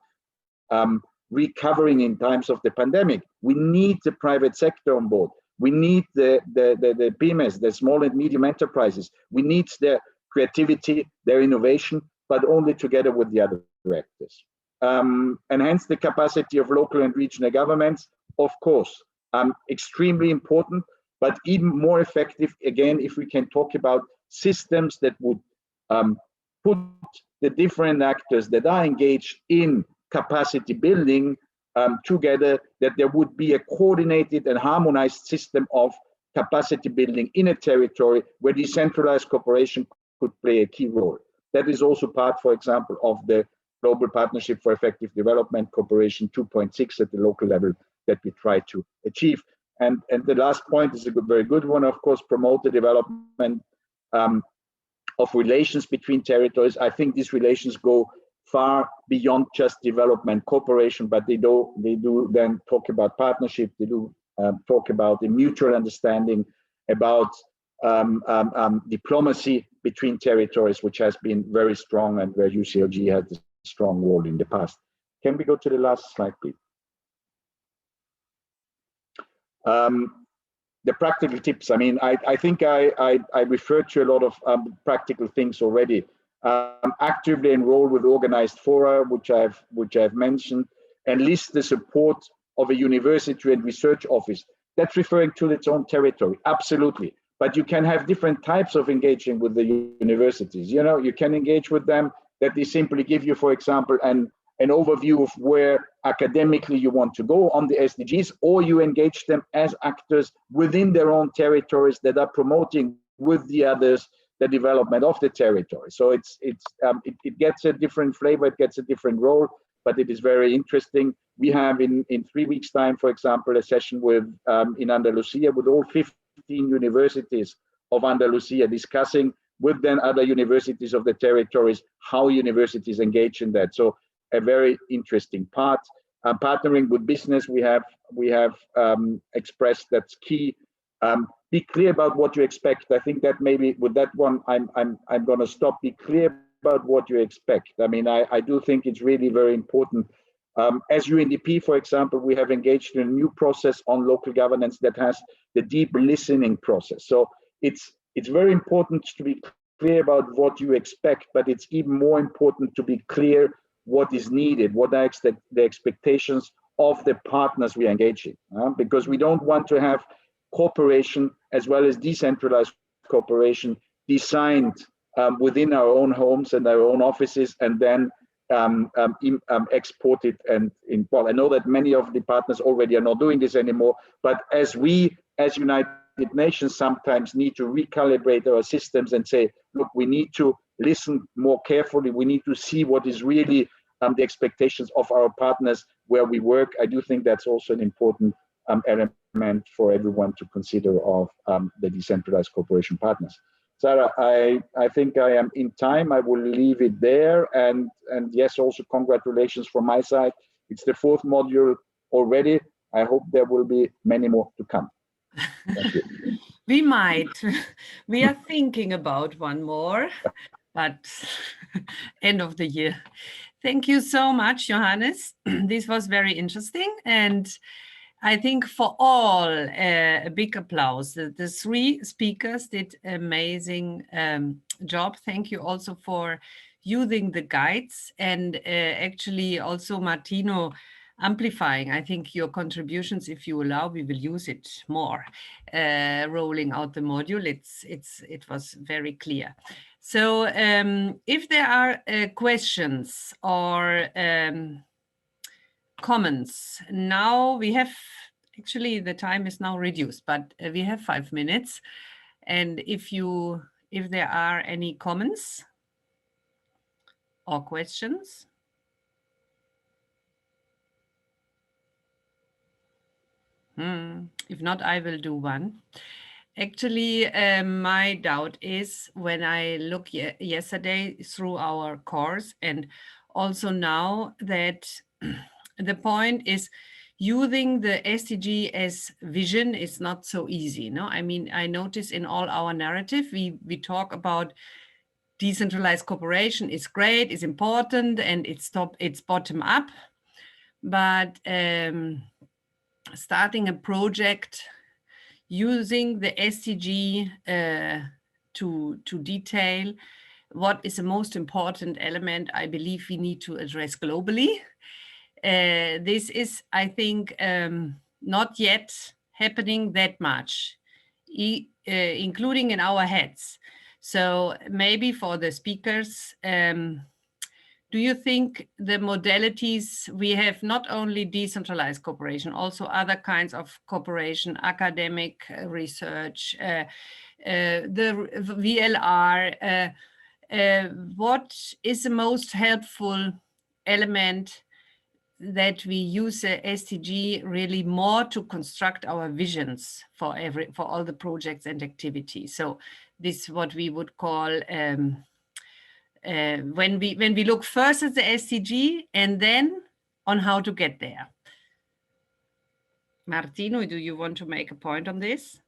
Speaker 4: recovering in times of the pandemic, we need the private sector on board. We need the PMEs, the small and medium enterprises. We need their creativity, their innovation, but only together with the other actors. Enhance the capacity of local and regional governments, of course, extremely important, but even more effective, again, if we can talk about systems that would put the different actors that are engaged in capacity building together, that there would be a coordinated and harmonized system of capacity building in a territory where decentralized cooperation could play a key role. That is also part, for example, of the Global Partnership for Effective Development Cooperation 2.6 at the local level that we try to achieve. And the last point is a very good one, of course, promote the development of relations between territories. I think these relations go far beyond just development cooperation, but they do then talk about partnership, they do talk about the mutual understanding, about diplomacy between territories, which has been very strong and where UCLG had a strong role in the past. Can we go to the last slide, please? The practical tips. I mean, I think I referred to a lot of practical things already. Actively enroll with organized fora, which I've mentioned, enlist the support of a university and research office. That's referring to its own territory, absolutely. But you can have different types of engaging with the universities. You know, you can engage with them that they simply give you, for example, an overview of where academically you want to go on the SDGs, or you engage them as actors within their own territories that are promoting with the others the development of the territory. So it gets a different flavor, it gets a different role, but it is very interesting. We have in 3 weeks' time, for example, a session with in Andalusia with all 15 universities of Andalusia discussing with then other universities of the territories how universities engage in that. So a very interesting part. Partnering with business, we have expressed that's key. Be clear about what you expect. I think that maybe with that one, I'm going to stop. Be clear about what you expect. I mean, I do think it's really very important. As UNDP, for example, we have engaged in a new process on local governance that has the deep listening process. So it's very important to be clear about what you expect, but it's even more important to be clear what is needed, what are the expectations of the partners we engage in, because we don't want to have cooperation as well as decentralized cooperation designed within our own homes and our own offices and then export it. And well, I know that many of the partners already are not doing this anymore, but as we, as United nations sometimes need to recalibrate our systems and say, look, we need to listen more carefully. We need to see what is really the expectations of our partners where we work. I do think that's also an important element for everyone to consider of the decentralized cooperation partners. Sarah, I think I am in time. I will leave it there. And yes, also congratulations from my side. It's the 4th module already. I hope there will be many more to come. Thank you.
Speaker 1: We might. We are thinking about one more, but end of the year. Thank you so much, Johannes. This was very interesting. And I think for all, a big applause. The 3 speakers did amazing job. Thank you also for using the guides and actually also Martino amplifying. I think your contributions, if you allow, we will use it more. Rolling out the module, it was very clear. So if there are questions or comments, now we have, actually the time is now reduced, but we have 5 minutes. And if there are any comments or questions. If not, I will do one. Actually, my doubt is when I look yesterday through our course and also now that the point is using the SDG as vision is not so easy. No, I mean, I notice in all our narrative, we talk about decentralized cooperation is great, is important, and it's bottom up. But starting a project using the SDG to detail what is the most important element I believe we need to address globally. This is, I think, not yet happening that much, including in our heads. So maybe for the speakers, do you think the modalities we have, not only decentralized cooperation, also other kinds of cooperation, academic research, the VLR, what is the most helpful element that we use the SDG really more to construct our visions for all the projects and activities? So this is what we would call when we look first at the SDG and then on how to get there. Martino, do you want to make a point on this?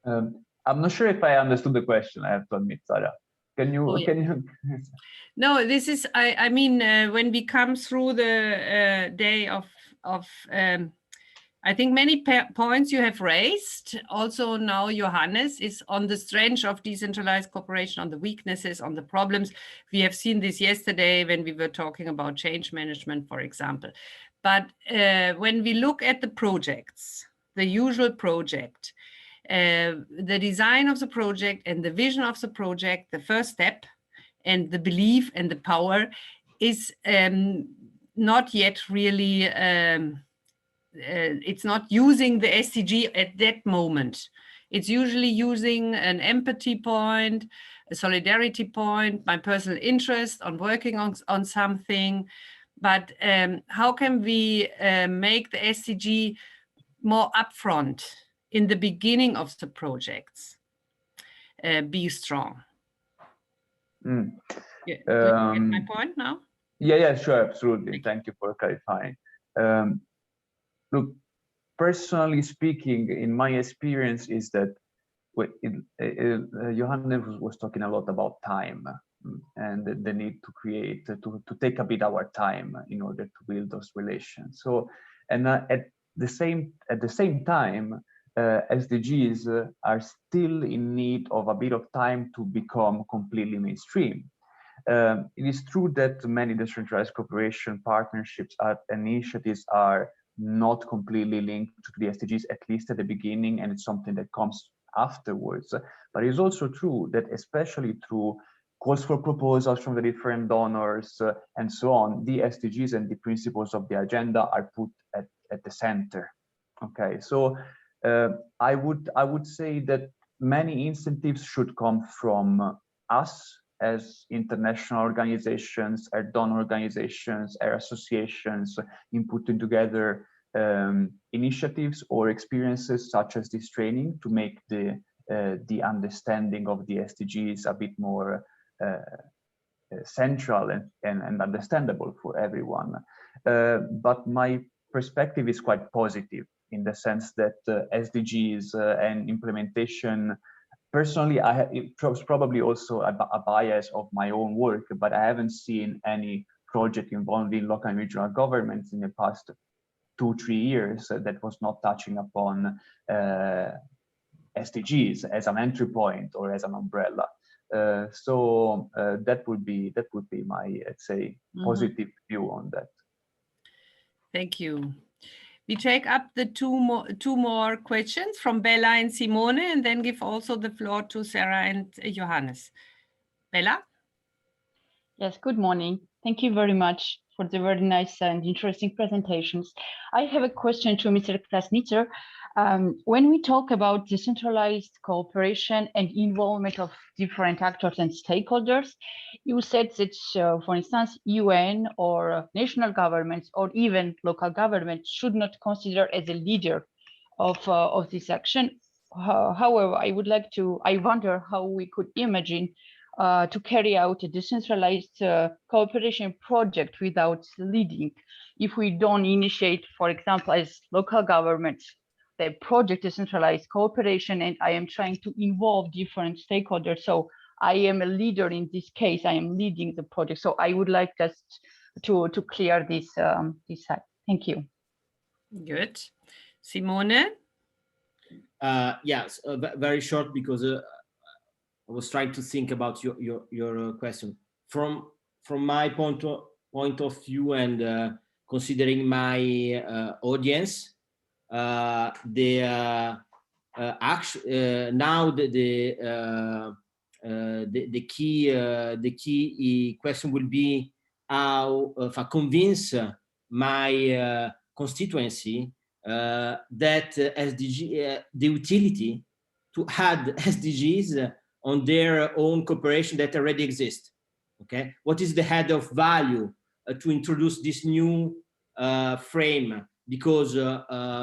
Speaker 2: I'm not sure if I understood the question, I have to admit, Sarah. Can you?
Speaker 1: No, this is, I mean, when we come through the day of I think many points you have raised. Also now Johannes is on the strength of decentralized cooperation, on the weaknesses, on the problems. We have seen this yesterday when we were talking about change management, for example. But when we look at the projects, the usual project, the design of the project and the vision of the project, the first step, and the belief and the power is not yet really, it's not using the SDG at that moment. It's usually using an empathy point, a solidarity point, my personal interest on working on something. But how can we make the SDG more upfront in the beginning of the projects? Be strong. Yeah, do you get my point now?
Speaker 2: Yeah, sure, absolutely. Thank you for clarifying. Look, personally speaking, in my experience is that Johannes was talking a lot about time and the need to create, to take a bit our time in order to build those relations. So, and at the same time, SDGs are still in need of a bit of time to become completely mainstream. It is true that many decentralized cooperation partnerships and initiatives are not completely linked to the SDGs, at least at the beginning, and it's something that comes afterwards. But it's also true that especially through calls for proposals from the different donors and so on, the SDGs and the principles of the agenda are put at the center. Okay, so I would say that many incentives should come from us as international organizations, our donor organizations, our associations, in putting together initiatives or experiences such as this training to make the understanding of the SDGs a bit more central and understandable for everyone. But my perspective is quite positive in the sense that SDGs and implementation, personally, it was probably also a bias of my own work, but I haven't seen any project involving local and regional governments in the past 2-3 years that was not touching upon SDGs as an entry point or as an umbrella. So that would be my, let's say, positive view on that.
Speaker 1: Thank you. We take up the two more questions from Bella and Simone, and then give also the floor to Sarah and Johannes. Bella?
Speaker 5: Yes, good morning. Thank you very much for the very nice and interesting presentations. I have a question to Mr. Krasnitzer. When we talk about decentralized cooperation and involvement of different actors and stakeholders, you said that, for instance, UN or national governments or even local governments should not consider as a leader of this action. However, I wonder how we could imagine to carry out a decentralized cooperation project without leading. If we don't initiate, for example, as local governments, the project decentralized cooperation, and I am trying to involve different stakeholders. So I am a leader in this case, I am leading the project. So I would like just to clear this side. Thank you.
Speaker 1: Good. Simone?
Speaker 6: Yes, very short, because I was trying to think about your question. From my point of view, and considering my audience, the key question will be how to convince my constituency that SDG, the utility to add SDGs on their own cooperation that already exists. Okay, what is the add of value to introduce this new frame? Because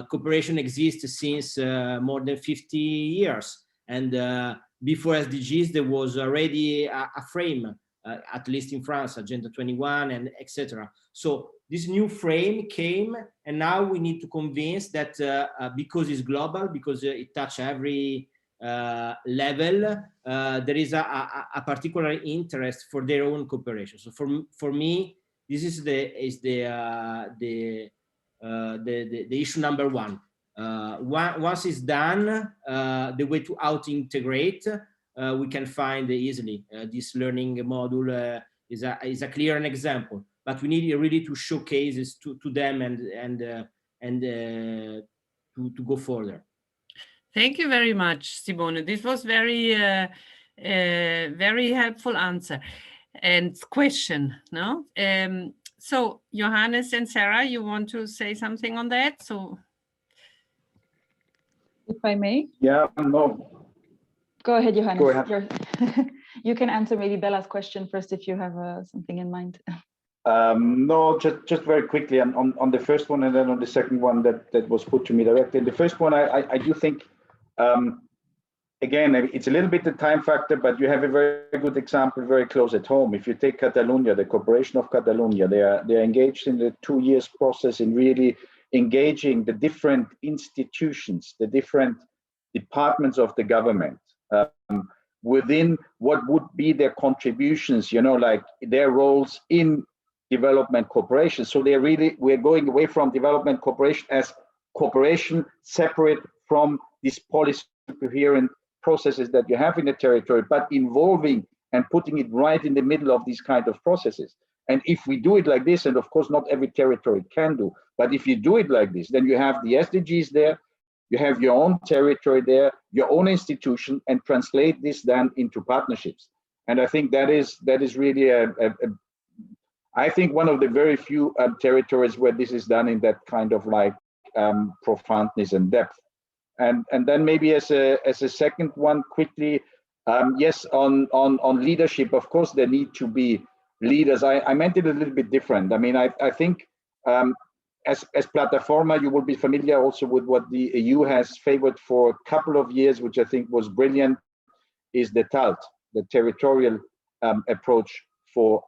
Speaker 6: cooperation exists since more than 50 years, and before SDGs there was already a frame, at least in France, Agenda 21 and etc. So this new frame came, and now we need to convince that because it's global, because it touches every level, there is a particular interest for their own cooperation. So for me, this is the issue number one. Once it's done, the way to out-integrate, we can find easily. This learning module is a clear example, but we need really to showcase this to them and to go further.
Speaker 1: Thank you very much, Simone. This was very helpful answer and question. No, so Johannes and Sarah, you want to say something on that? So,
Speaker 3: if I may.
Speaker 4: Yeah, no.
Speaker 3: Go ahead, Johannes.
Speaker 4: Go ahead.
Speaker 3: You can answer maybe Bella's question first if you have something in mind.
Speaker 4: No, just very quickly on the first one, and then on the second one that was put to me directly. The first one, I do think, again, it's a little bit the time factor, but you have a very good example very close at home. If you take Catalonia, the Corporation of Catalonia, they are engaged in the 2 years process in really engaging the different institutions, the different departments of the government within what would be their contributions, like their roles in development cooperation. So we're going away from development cooperation as cooperation separate from these policy coherent processes that you have in the territory, but involving and putting it right in the middle of these kind of processes. And if we do it like this, and of course not every territory can do, but if you do it like this, then you have the SDGs there, you have your own territory there, your own institution, and translate this then into partnerships. And I think that is really I think one of the very few territories where this is done in that kind of like profoundness and depth. And then maybe as a second one quickly, yes, on leadership, of course there need to be leaders. I meant it a little bit different. I mean, I think as Platforma, you will be familiar also with what the EU has favored for a couple of years, which I think was brilliant, is the ToT, the territorial approach for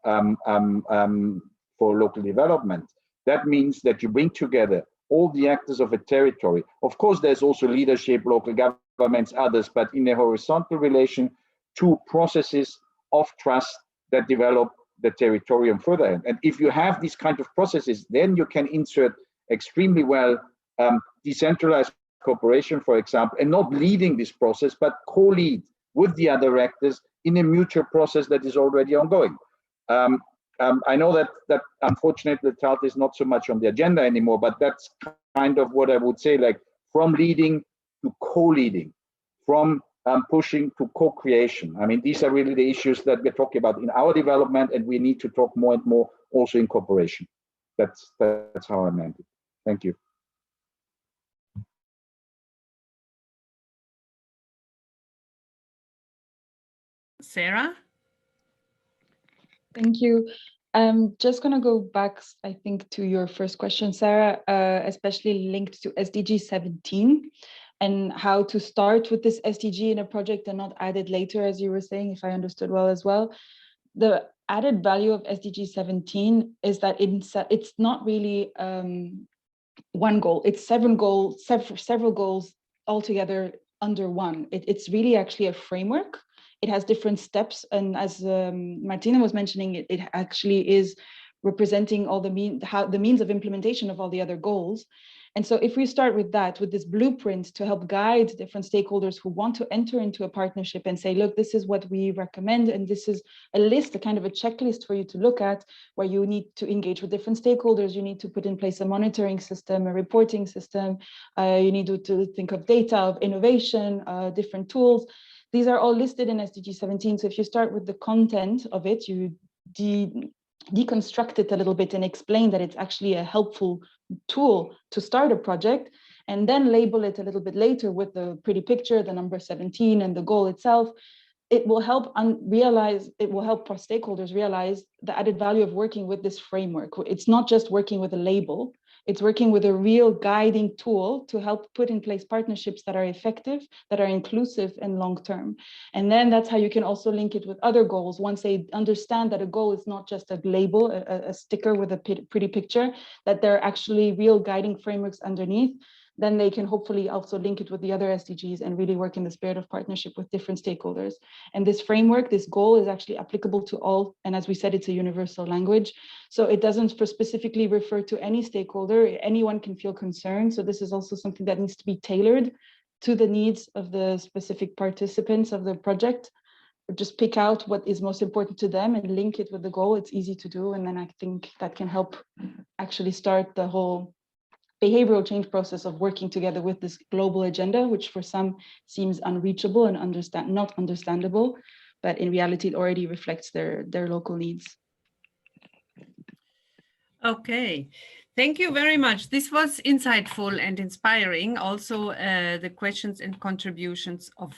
Speaker 4: local development. That means that you bring together all the actors of a territory. Of course, there's also leadership, local governments, others, but in a horizontal relation to processes of trust that develop the territorium further. And if you have these kind of processes, then you can insert extremely well decentralized cooperation, for example, and not leading this process, but co-lead with the other actors in a mutual process that is already ongoing. I know that unfortunately the ToT is not so much on the agenda anymore, but that's kind of what I would say, like from leading to co-leading, from pushing to co-creation. I mean, these are really the issues that we're talking about in our development, and we need to talk more and more also in cooperation. That's how I meant it. Thank you.
Speaker 1: Sarah?
Speaker 3: Thank you. I'm just going to go back, I think, to your first question, Sarah, especially linked to SDG 17 and how to start with this SDG in a project and not add it later, as you were saying, if I understood well as well. The added value of SDG 17 is that it's not really one goal, it's several goals all together under one. It's really actually a framework. It has different steps, and as Martina was mentioning, it actually is representing all the means of implementation of all the other goals. And so if we start with that, with this blueprint to help guide different stakeholders who want to enter into a partnership and say, look, this is what we recommend, and this is a list, a kind of a checklist for you to look at, where you need to engage with different stakeholders, you need to put in place a monitoring system, a reporting system, you need to think of data, of innovation, different tools. These are all listed in SDG 17. So if you start with the content of it, you deconstruct it a little bit and explain that it's actually a helpful tool to start a project, and then label it a little bit later with the pretty picture, the number 17 and the goal itself. It will help stakeholders realize the added value of working with this framework. It's not just working with a label, it's working with a real guiding tool to help put in place partnerships that are effective, that are inclusive and long-term. And then that's how you can also link it with other goals. Once they understand that a goal is not just a label, a sticker with a pretty picture, that there are actually real guiding frameworks underneath, then they can hopefully also link it with the other SDGs and really work in the spirit of partnership with different stakeholders. And this framework, this goal is actually applicable to all. And as we said, it's a universal language. So it doesn't specifically refer to any stakeholder. Anyone can feel concerned. So this is also something that needs to be tailored to the needs of the specific participants of the project. Just pick out what is most important to them and link it with the goal. It's easy to do. And then I think that can help actually start the whole behavioral change process of working together with this global agenda, which for some seems unreachable and not understandable, but in reality, it already reflects their local needs.
Speaker 1: Okay, thank you very much. This was insightful and inspiring. Also, the questions and contributions of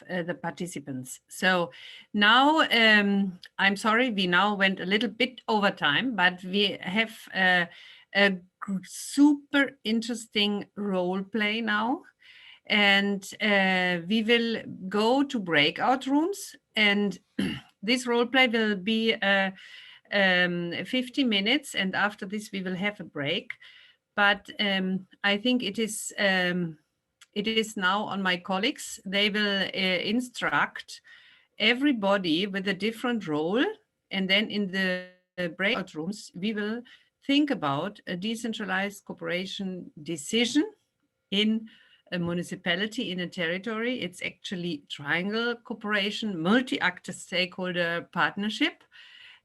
Speaker 1: the participants. So now, I'm sorry, we now went a little bit over time, but we have a super interesting role play now. And we will go to breakout rooms, and this role play will be 50 minutes, and after this we will have a break. But I think it is now on my colleagues. They will instruct everybody with a different role, and then in the breakout rooms we will think about a decentralized cooperation decision in a municipality, in a territory. It's actually triangle cooperation, multi-actor stakeholder partnership.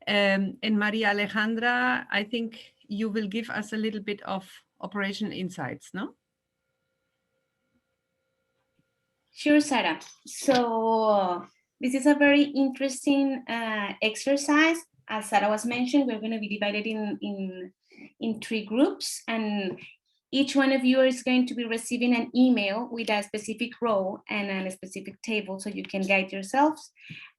Speaker 1: And Maria Alejandra, I think you will give us a little bit of operational insights, no?
Speaker 7: Sure, Sarah. So this is a very interesting exercise. As Sarah was mentioned, we're going to be divided in 3 groups, and each one of you is going to be receiving an email with a specific row and a specific table so you can guide yourselves.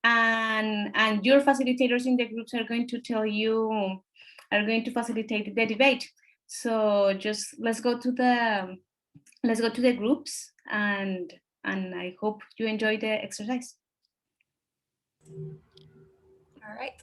Speaker 7: And your facilitators in the groups are going to tell you, are going to facilitate the debate. So just let's go to the groups, and I hope you enjoy the exercise.
Speaker 8: All right.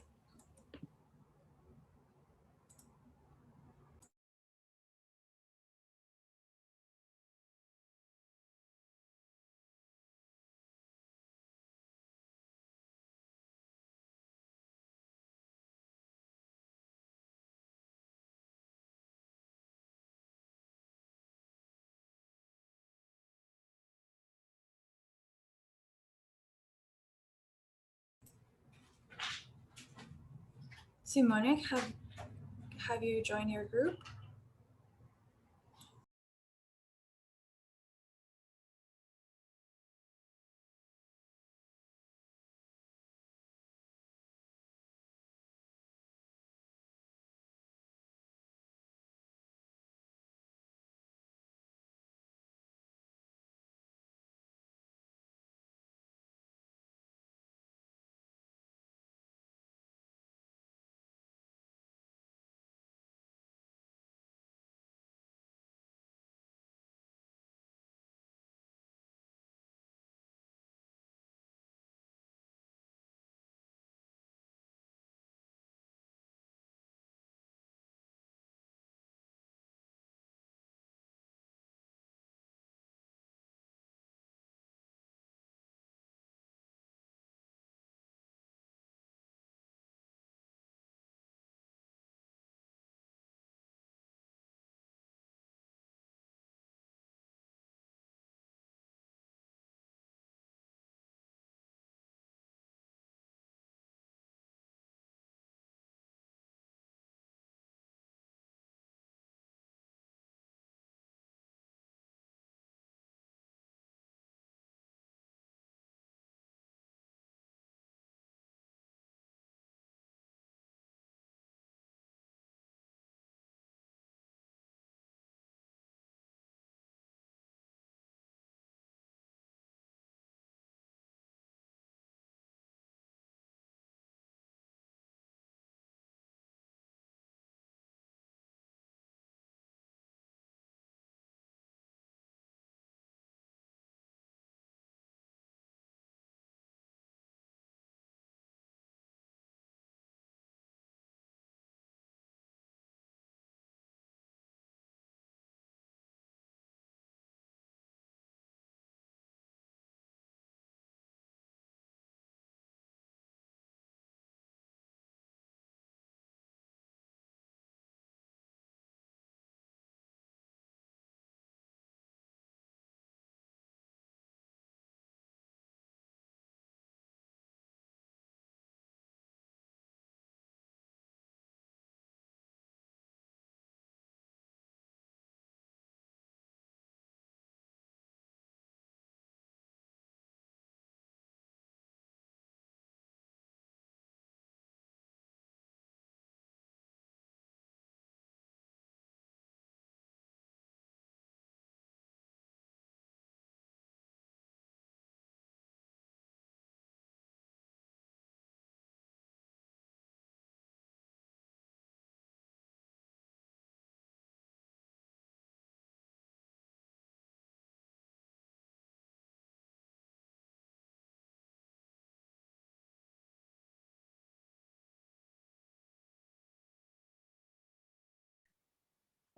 Speaker 8: Simone, have you joined your group?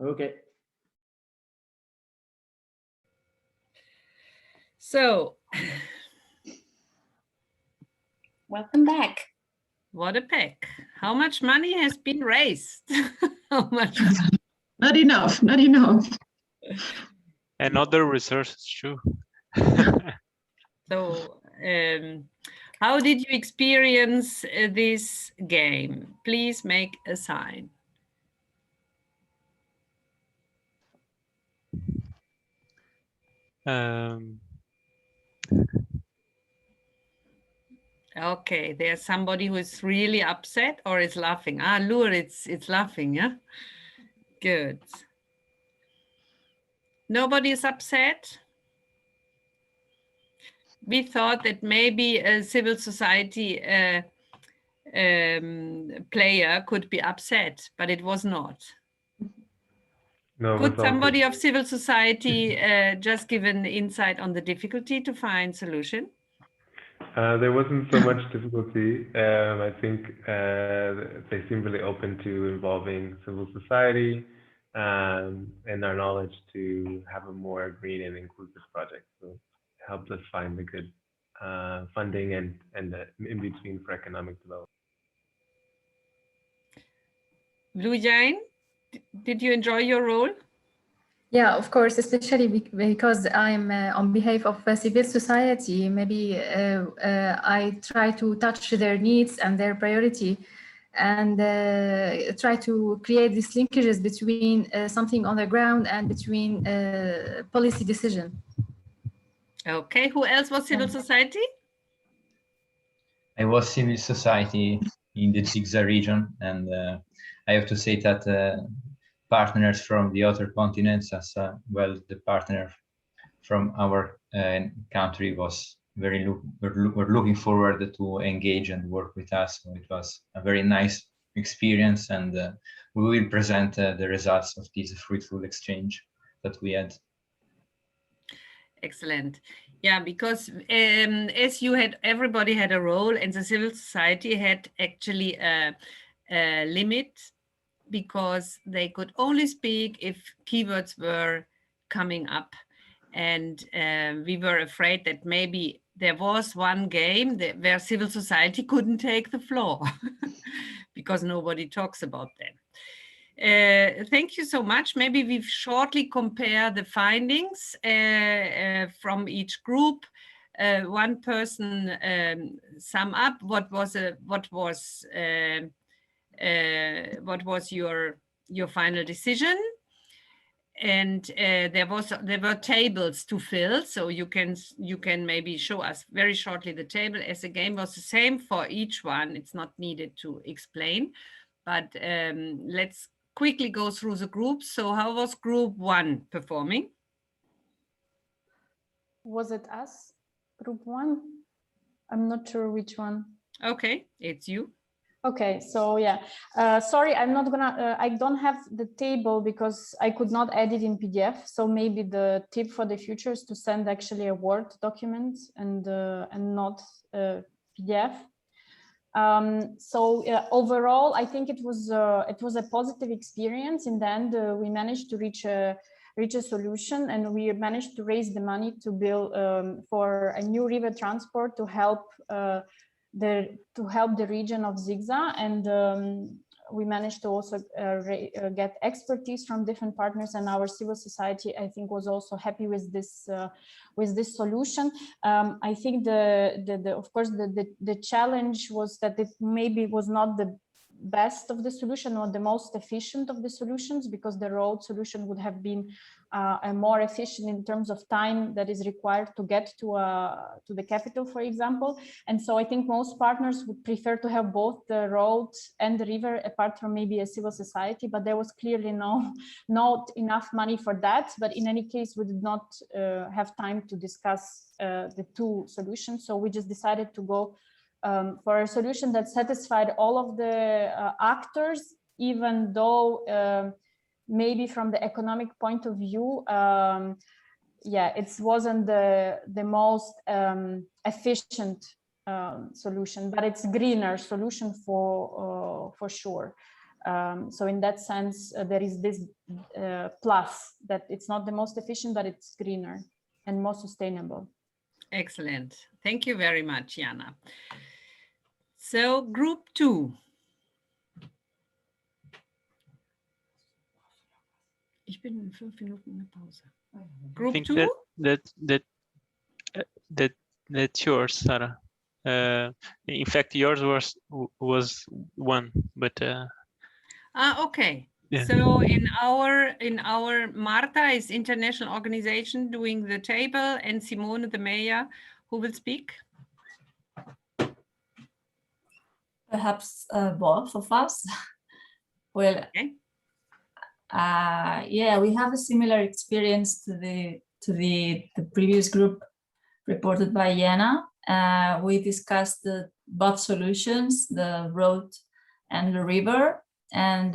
Speaker 6: Okay.
Speaker 1: So,
Speaker 7: Welcome back.
Speaker 1: what a pack. How much money has been raised? How much?
Speaker 9: Not enough, not enough.
Speaker 10: And other resources too.
Speaker 1: So, how did you experience this game? Please make a sign. Okay, there's somebody who is really upset or is laughing. Ah, Lure, it's laughing, yeah? Good. Nobody is upset. We thought that maybe a civil society player could be upset, but it was not.
Speaker 11: No,
Speaker 1: Could
Speaker 11: it's all
Speaker 1: somebody
Speaker 11: good.
Speaker 1: of civil society just give an insight on the difficulty to find solution?
Speaker 11: There wasn't so much difficulty. I think they seem really open to involving civil society and our knowledge to have a more green and inclusive project. So it helped us find the good funding and the in-between for economic development.
Speaker 1: Blue Jane, did you enjoy your role?
Speaker 12: Yeah, of course, especially because I'm on behalf of civil society. Maybe I try to touch their needs and their priority, and try to create these linkages between something on the ground and between policy decision.
Speaker 1: Okay, who else was civil society?
Speaker 13: I was civil society in the ZIGZAG region, and I have to say that partners from the other continents, as well the partner from our country, was were looking forward to engage and work with us. So it was a very nice experience, and we will present the results of this fruitful exchange that we had.
Speaker 1: Excellent. Yeah, because as you had, everybody had a role, and the civil society had actually a limit, because they could only speak if keywords were coming up. And we were afraid that maybe there was one game where civil society couldn't take the floor because nobody talks about them. Thank you so much. Maybe we shortly compare the findings from each group. One person sum up what was your final decision, and there were tables to fill, so you can maybe show us very shortly the table, as the game was the same for each one. It's not needed to explain, but let's quickly go through the groups. So how was group 1 performing?
Speaker 12: Was it us, group 1? I'm not sure which one.
Speaker 1: Okay, it's you.
Speaker 12: Okay, so yeah, sorry, I'm not gonna, I don't have the table because I could not edit in PDF. So maybe the tip for the future is to send actually a Word document and not PDF. So overall, I think it was a positive experience. In the end, we managed to reach a solution, and we managed to raise the money to build for a new river transport to help the region of ZIGZAG, and we managed to also get expertise from different partners, and our civil society, I think, was also happy with this solution. I think of course the challenge was that it maybe was not the best of the solution or the most efficient of the solutions, because the road solution would have been more efficient in terms of time that is required to get to the capital, for example. And so I think most partners would prefer to have both the road and the river, apart from maybe a civil society, but there was clearly not enough money for that. But in any case, we did not have time to discuss the two solutions, so we just decided to go for a solution that satisfied all of the actors, even though maybe from the economic point of view, yeah, it wasn't the most efficient solution, but it's greener solution for sure. So in that sense, there is this plus that it's not the most efficient, but it's greener and more sustainable.
Speaker 1: Excellent. Thank you very much, Jana. So group 2. Ich bin in 5 Minuten in der Pause. Group 2?
Speaker 10: That's yours, Sarah. In fact, yours was 1, but
Speaker 1: okay.
Speaker 10: Yeah.
Speaker 1: So in our Marta is international organization doing the table, and Simone the mayor, who will speak?
Speaker 14: Perhaps both of us. Well, okay. Yeah, we have a similar experience to the previous group reported by Jana. We discussed both solutions, the road and the river, and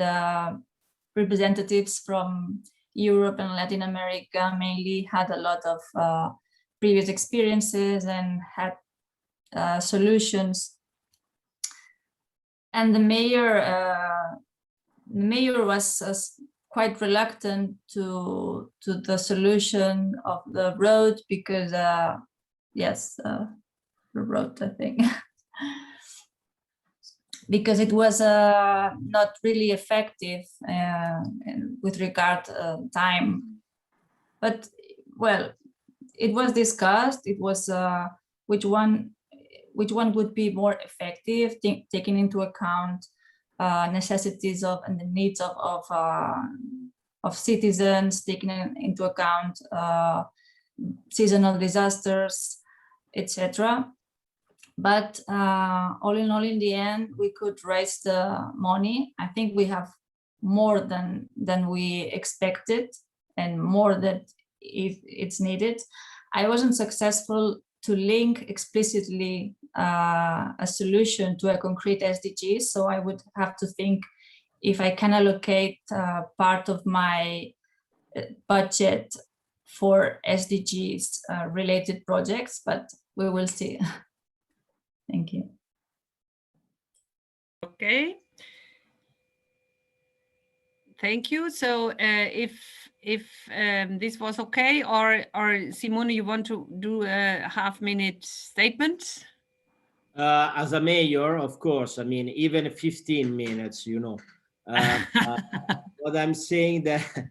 Speaker 14: representatives from Europe and Latin America mainly had a lot of previous experiences and had solutions. And the mayor was quite reluctant to the solution of the road because, yes, the road, I think, because it was not really effective with regard time. But well, it was discussed. It was which one would be more effective, taking into account necessities of and the needs of citizens, taking into account seasonal disasters, etc. But all in all, in the end, we could raise the money. I think we have more than we expected, and more that if it's needed. I wasn't successful to link explicitly a solution to a concrete SDG, so I would have to think if I can allocate part of my budget for SDGs related projects, but we will see. Thank you.
Speaker 1: Okay. Thank you. So if this was okay, or Simone, you want to do a half-minute statement?
Speaker 6: As a mayor, of course, I mean, even 15 minutes, you know. What I'm saying that,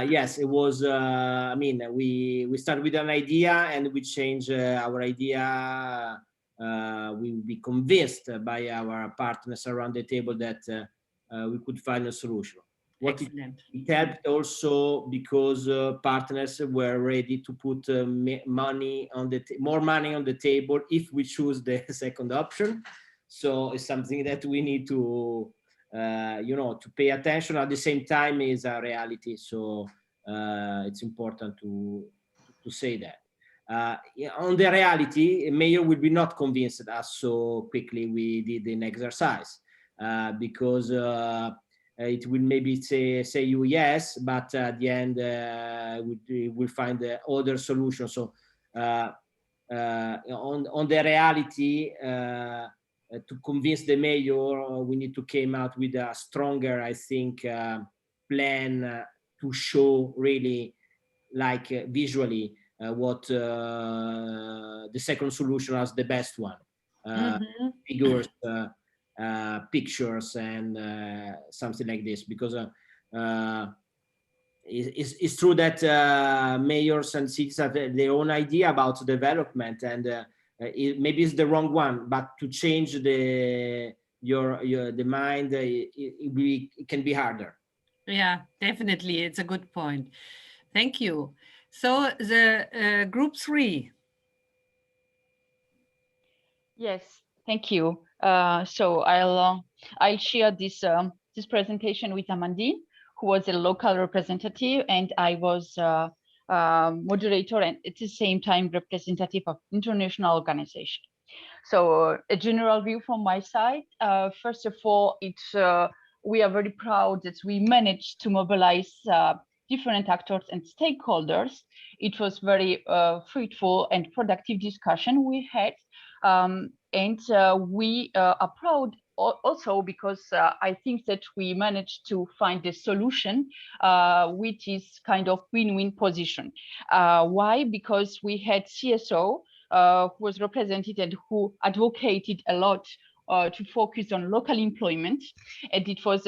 Speaker 6: yes, it was, I mean, we started with an idea and we changed our idea. We will be convinced by our partners around the table that we could find a solution. What it helped also because partners were ready to put money on the more money on the table if we choose the second option. So it's something that we need to, you know, to pay attention. At the same time, is a reality. So it's important to say that. On the reality, a mayor will be not convinced us so quickly we did an exercise because it will maybe say you yes, but at the end we will find other solutions. So on the reality, to convince the mayor, we need to come out with a stronger, I think, plan to show really, like visually, what the second solution as the best one. Figures, pictures, and something like this, because it's true that mayors and cities have their own idea about development, and maybe it's the wrong one, but to change the mind, it can be harder.
Speaker 1: Yeah, definitely, it's a good point. Thank you. So the group 3.
Speaker 5: Yes, thank you. So I'll share this this presentation with Amandine, who was a local representative, and I was moderator and at the same time representative of international organization. So a general view from my side. First of all, it's we are very proud that we managed to mobilize different actors and stakeholders. It was very fruitful and productive discussion we had. And we are proud also because I think that we managed to find a solution which is kind of win-win position. Why? Because we had CSO who was represented and who advocated a lot to focus on local employment, and it was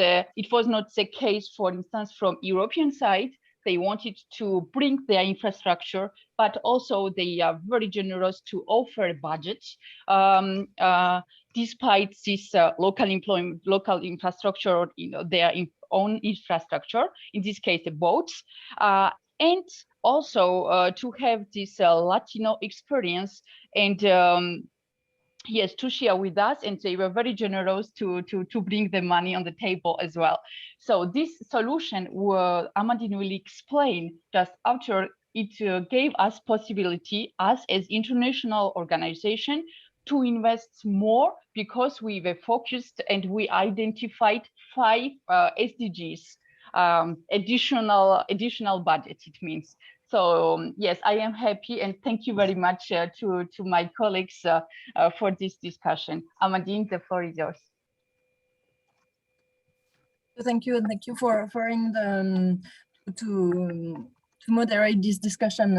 Speaker 5: not the case, for instance, from European side. They wanted to bring their infrastructure, but also they are very generous to offer a budget despite this local employment, local infrastructure, or their own infrastructure. In this case, the boats, and also to have this Latino experience and yes, to share with us, and they were very generous to bring the money on the table as well. So this solution, Amandine will explain just after. It gave us possibility, us as international organization, to invest more because we were focused and we identified 5 SDGs, additional budget, it means. So yes, I am happy, and thank you very much to my colleagues for this discussion. Amandine, the floor is yours.
Speaker 15: Thank you, and thank you for to moderate this discussion,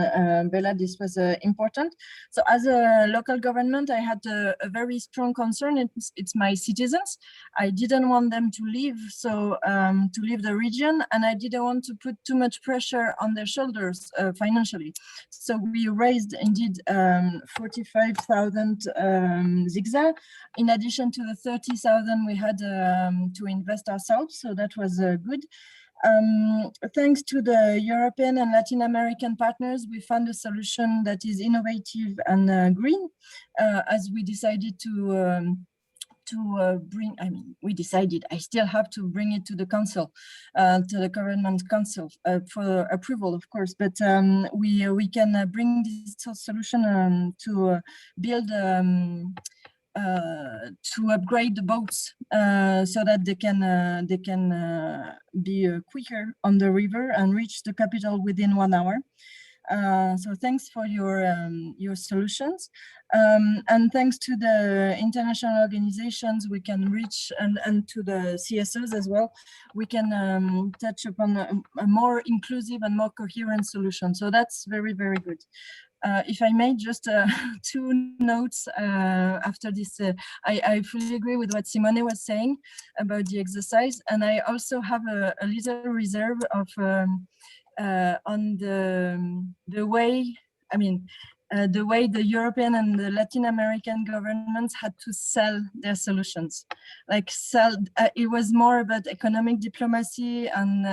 Speaker 15: Bella. This was important. So as a local government, I had a very strong concern. It's my citizens. I didn't want them to leave, so to leave the region, and I didn't want to put too much pressure on their shoulders financially. So we raised indeed 45,000 zigzag, in addition to the 30,000 we had to invest ourselves. So that was good. Thanks to the European and Latin American partners, we found a solution that is innovative and green, as we decided to bring, we decided, I still have to bring it to the council, to the government council for approval, of course, but we can bring this solution to build to upgrade the boats so that they can be quicker on the river and reach the capital within 1 hour. So thanks for your solutions, and thanks to the international organizations we can reach, and to the CSOs as well, we can touch upon a more inclusive and more coherent solution. So that's very, very good. If I may, just 2 notes after this. I fully agree with what Simone was saying about the exercise, and I also have a little reserve of on the way, the way the European and the Latin American governments had to sell their solutions. Like it was more about economic diplomacy and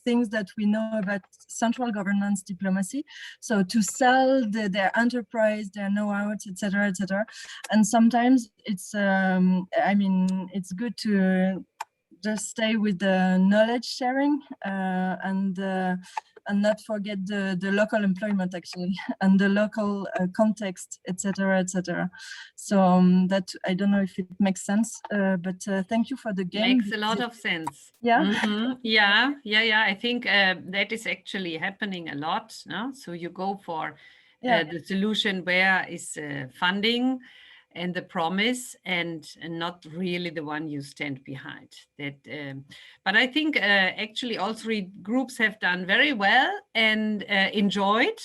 Speaker 15: things that we know about central governance diplomacy. So to sell their enterprise, their know-how, etc., etc. And sometimes it's, it's good to just stay with the knowledge sharing and not forget the local employment, actually, and the local context, etc., etc. So that, I don't know if it makes sense, but thank you for the game.
Speaker 1: Makes a lot of sense.
Speaker 15: Yeah.
Speaker 1: Mm-hmm. Yeah. I think that is actually happening a lot. No? So you go for the solution where is funding and the promise, and not really the one you stand behind. That, but I think actually all 3 groups have done very well and enjoyed.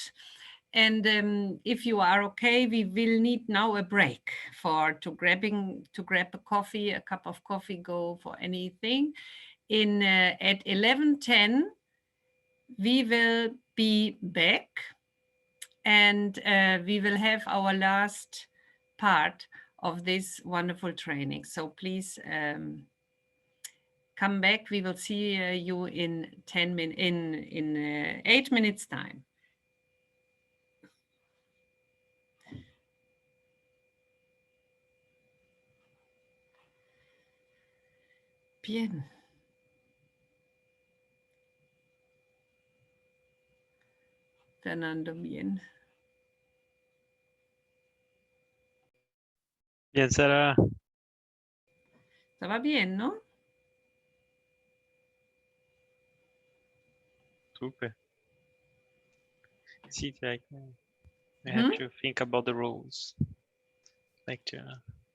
Speaker 1: And if you are okay, we will need now a break to grab a coffee, a cup of coffee, go for anything. At 11:10, we will be back, and we will have our last part of this wonderful training. So please come back. We will see you in 8 minutes time. Bien. Fernando, bien.
Speaker 10: Bien, Sara.
Speaker 1: Estaba bien, ¿no?
Speaker 10: Super. See, like, I have to think about the rules. Like,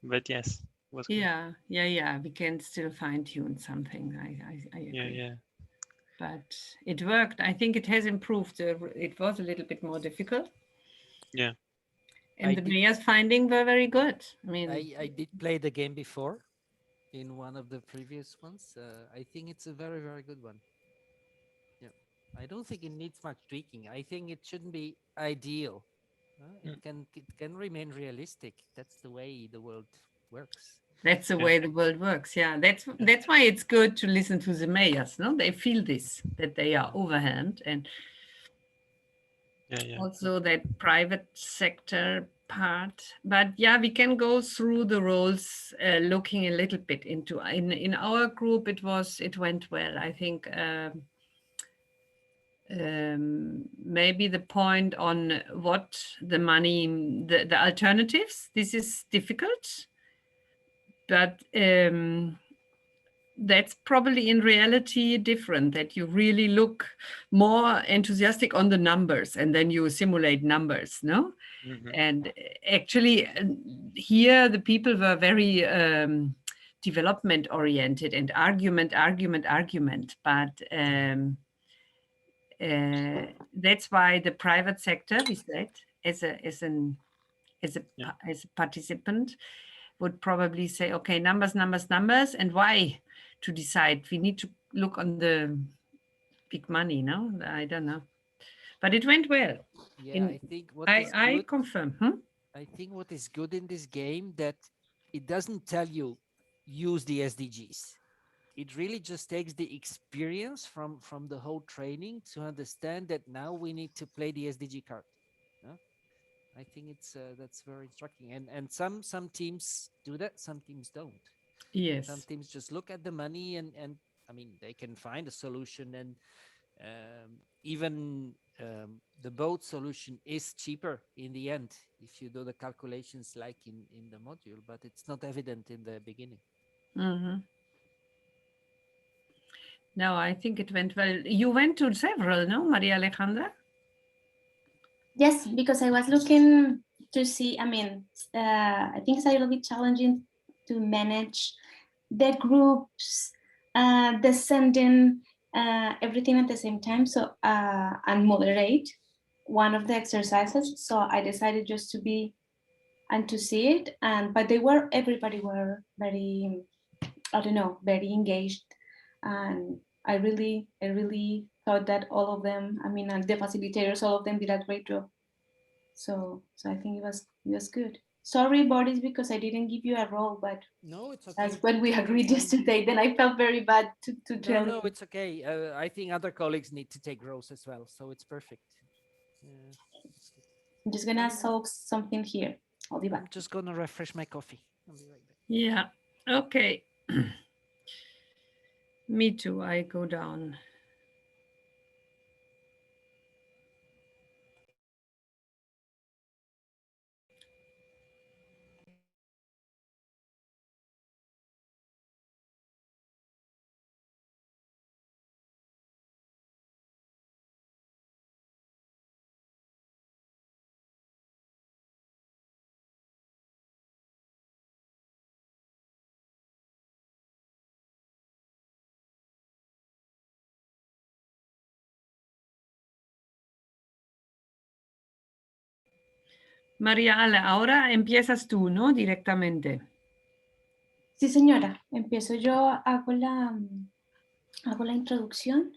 Speaker 10: but yes, it was good.
Speaker 1: Yeah. We can still fine tune something. I agree.
Speaker 10: Yeah.
Speaker 1: But it worked. I think it has improved. It was a little bit more difficult.
Speaker 10: Yeah.
Speaker 1: And the mayor's findings were very good.
Speaker 16: I did play the game before in one of the previous ones. I think it's a very, very good one. Yeah. I don't think it needs much tweaking. I think it shouldn't be ideal. It can remain realistic. That's the way the world works.
Speaker 1: That's the way the world works. Yeah, that's why it's good to listen to the mayors. No, they feel this, that they are overwhelmed, and Also that private sector part. But yeah, we can go through the roles, looking a little bit into. In our group, it went well. I think maybe the point on what the money, the alternatives. This is difficult, but that's probably in reality different, that you really look more enthusiastic on the numbers and then you simulate numbers, no? And actually here the people were very development oriented and argument. But that's why the private sector, we said, as a participant would probably say, okay, numbers, and why to decide? We need to look on the big money, no? I don't know. But it went well.
Speaker 16: Yeah, I think what
Speaker 1: I confirm.
Speaker 16: I think what is good in this game that it doesn't tell you use the SDGs. It really just takes the experience from the whole training to understand that now we need to play the SDG card. No? I think it's that's very instructing, and some teams do that, some teams don't.
Speaker 1: Yes.
Speaker 16: Some teams just look at the money and I mean they can find a solution, and even the boat solution is cheaper in the end if you do the calculations like in the module, but it's not evident in the beginning.
Speaker 1: No, I think it went well. You went to several, no, Maria Alejandra?
Speaker 7: Yes, because I was looking to see, I mean, I think it's a little bit challenging to manage the groups, the sending, everything at the same time. So, and moderate one of the exercises. So I decided just to be and to see it. But everybody were very, I don't know, very engaged. And I really thought that all of them, I mean, and the facilitators, all of them did a great job. So I think it was good. Sorry, Boris, because I didn't give you a role, but
Speaker 16: no, it's okay.
Speaker 7: That's what we agreed yesterday. Then I felt very bad to tell you.
Speaker 16: No, it's okay. I think other colleagues need to take roles as well, so it's perfect.
Speaker 7: I'm just gonna solve something here. I'll be back.
Speaker 16: I'm just gonna refresh my coffee. I'll be right back.
Speaker 1: Yeah. Okay. Me too. I go down. María Ale, ahora empiezas tú, ¿no? Directamente.
Speaker 7: Sí, señora. Empiezo yo, hago la introducción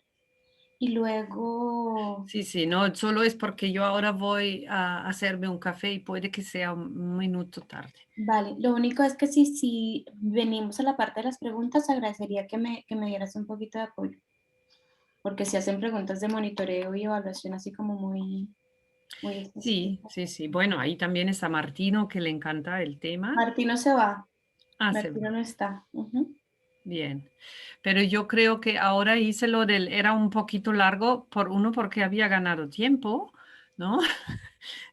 Speaker 7: y luego...
Speaker 1: Sí, no, solo es porque yo ahora voy a hacerme un café y puede que sea un minuto tarde.
Speaker 7: Vale, lo único es que si venimos a la parte de las preguntas, agradecería que me dieras un poquito de apoyo. Porque si hacen preguntas de monitoreo y evaluación así como muy
Speaker 1: Sí. Bueno, ahí también está Martino, que le encanta el tema.
Speaker 7: Martino se va.
Speaker 1: Martino
Speaker 7: no está.
Speaker 1: Bien. Pero yo creo que ahora hice lo era un poquito largo, porque había ganado tiempo, ¿no?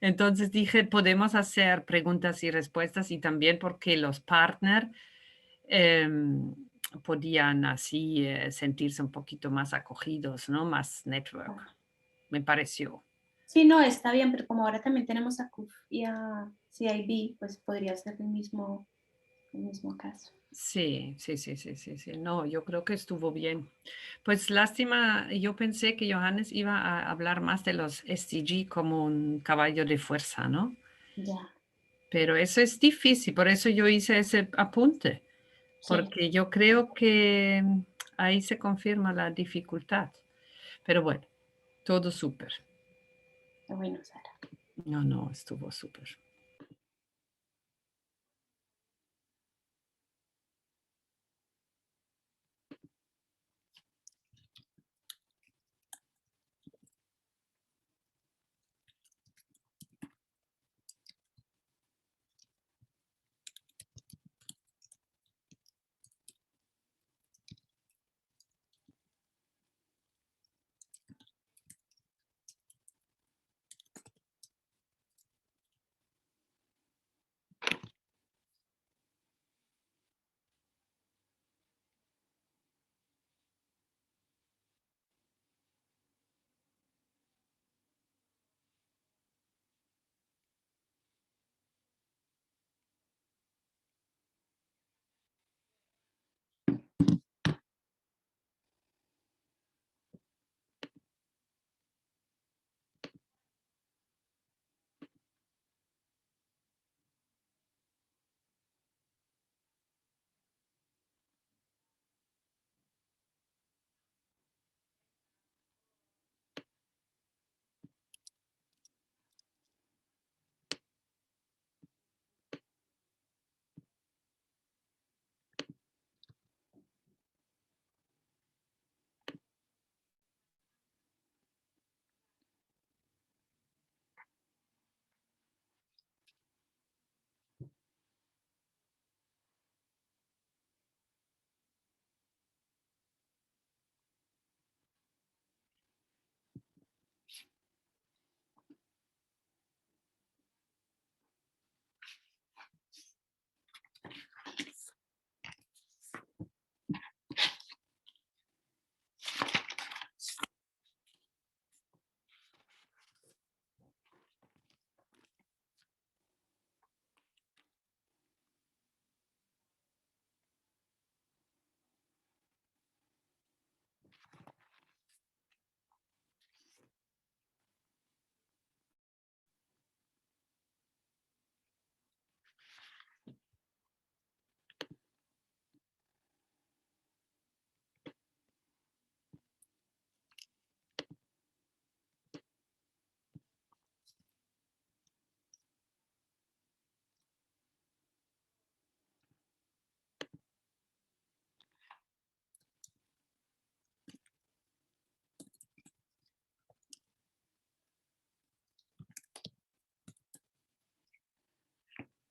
Speaker 1: Entonces dije, podemos hacer preguntas y respuestas, y también porque los partners podían así sentirse un poquito más acogidos, ¿no? Más network, me pareció.
Speaker 7: Sí, no, está bien, pero como ahora también tenemos a CUF y a CIB, pues podría ser el mismo caso.
Speaker 1: Sí. No, yo creo que estuvo bien. Pues lástima, yo pensé que Johannes iba a hablar más de los SDG como un caballo de fuerza, ¿no?
Speaker 7: Ya.
Speaker 1: Pero eso es difícil, por eso yo hice ese apunte, porque yo creo que ahí se confirma la dificultad. Pero bueno, todo súper.
Speaker 7: Bueno, Sara.
Speaker 1: No, estuvo súper.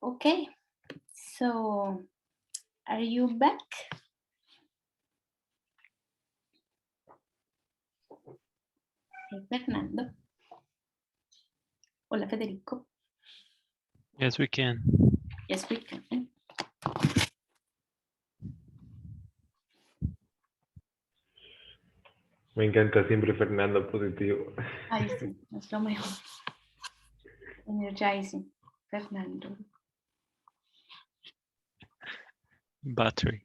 Speaker 7: Okay, so are you back? Hey, Fernando. Hola, Federico.
Speaker 10: Yes, we can.
Speaker 7: Yes, we can.
Speaker 11: Me encanta siempre Fernando positivo.
Speaker 7: Ay, sí, es lo mejor. Energizing, Fernando.
Speaker 10: Battery.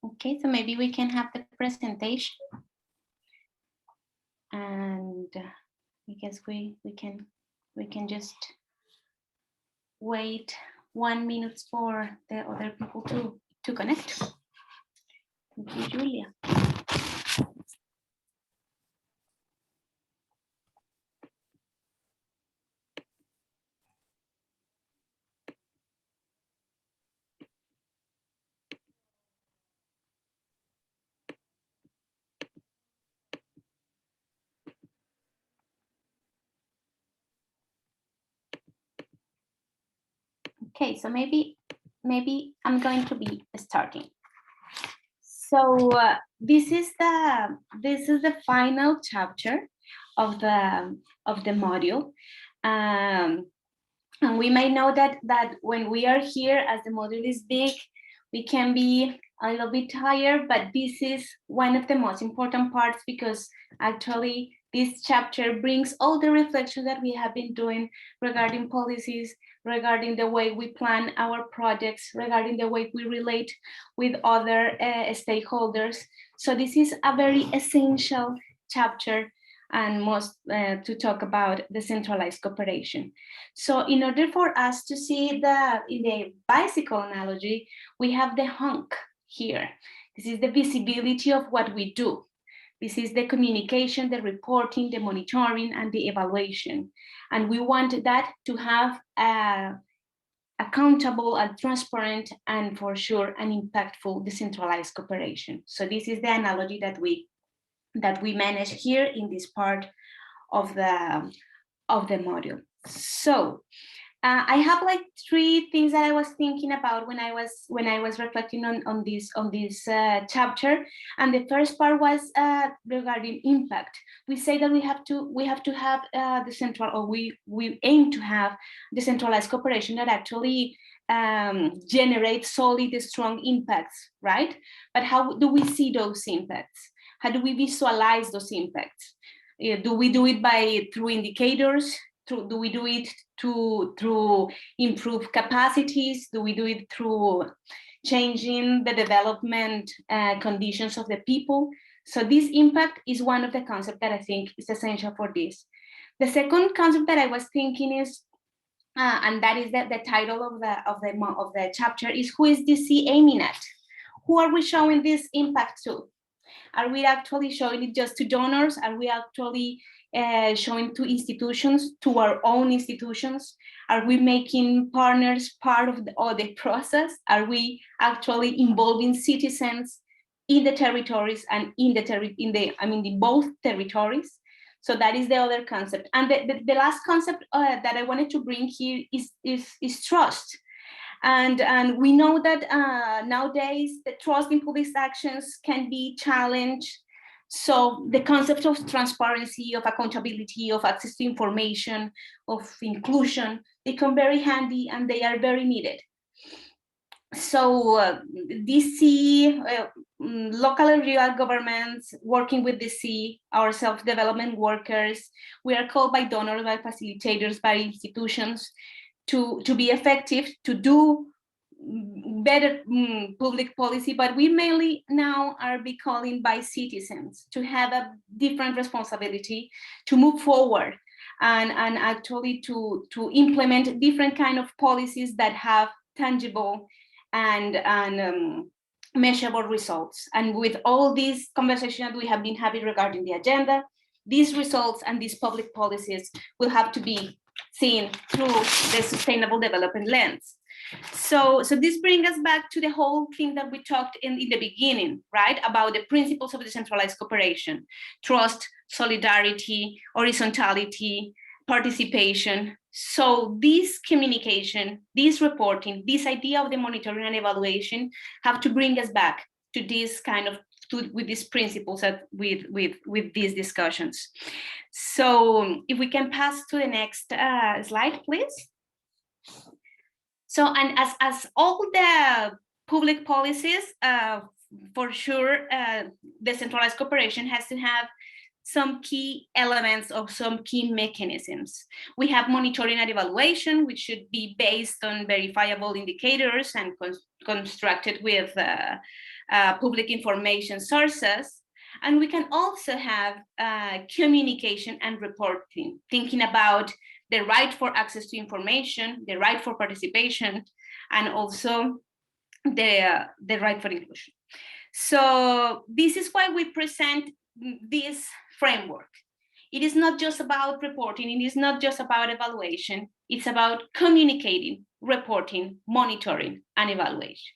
Speaker 7: Okay, so maybe we can have the presentation. And I guess we can just wait 1 minute for the other people to connect. Thank you, Julia. Okay, so maybe I'm going to be starting. So this is the final chapter of the module, and we may know that when we are here, as the module is big, we can be a little bit tired, but this is one of the most important parts, because actually this chapter brings all the reflections that we have been doing regarding policies, regarding the way we plan our projects, regarding the way we relate with other stakeholders. So this is a very essential chapter, and most to talk about decentralized cooperation. So in order for us to see in the bicycle analogy, we have the honk here. This is the visibility of what we do. This is the communication, the reporting, the monitoring, and the evaluation. And we want that to have accountable and transparent, and for sure an impactful decentralized cooperation. So this is the analogy that we manage here in this part of the module. So I have like 3 things that I was thinking about when I was reflecting on this chapter, and the first part was regarding impact. We say that we have to have we aim to have decentralized cooperation that actually generates solid, strong impacts, right? But how do we see those impacts? How do we visualize those impacts? Do we do it through indicators? Do we do it through improve capacities? Do we do it through changing the development conditions of the people? So this impact is one of the concepts that I think is essential for this. The second concept that I was thinking is, and that is the title of the chapter, is who is DC aiming at? Who are we showing this impact to? Are we actually showing it just to donors? Are we actually showing to institutions, to our own institutions? Are we making partners part of the process? Are we actually involving citizens in the territories and in both territories? So that is the other concept. And the last concept that I wanted to bring here is trust. And we know that nowadays the trust in police actions can be challenged. So the concept of transparency, of accountability, of access to information, of inclusion, they come very handy and they are very needed. So DC, local and regional governments working with DC, our self-development workers, we are called by donors, by facilitators, by institutions to be effective, to do better public policy, but we mainly now are be calling by citizens to have a different responsibility to move forward and actually to implement different kind of policies that have tangible and measurable results. And with all these conversations we have been having regarding the agenda, these results and these public policies will have to be seen through the sustainable development lens. So this brings us back to the whole thing that we talked in the beginning, right? About the principles of decentralized cooperation: trust, solidarity, horizontality, participation. So this communication, this reporting, this idea of the monitoring and evaluation have to bring us back to this kind of, with these principles that with these discussions. So if we can pass to the next slide, please. So, and as all the public policies, for sure, decentralized cooperation has to have some key elements of some key mechanisms. We have monitoring and evaluation, which should be based on verifiable indicators and constructed with public information sources. And we can also have communication and reporting, thinking about the right for access to information, the right for participation, and also the right for inclusion. So this is why we present this framework. It is not just about reporting, it is not just about evaluation, it's about communicating, reporting, monitoring, and evaluation.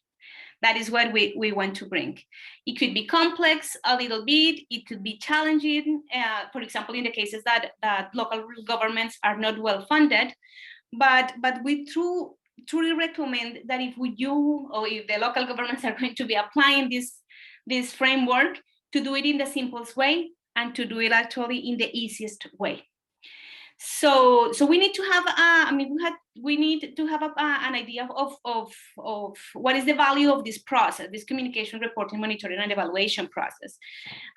Speaker 7: That is what we want to bring. It could be complex a little bit, it could be challenging, for example, in the cases that local governments are not well funded, but we truly recommend that if the local governments are going to be applying this framework, to do it in the simplest way and to do it actually in the easiest way. So we need to have, we need to have an idea of what is the value of this process, this communication, reporting, monitoring, and evaluation process,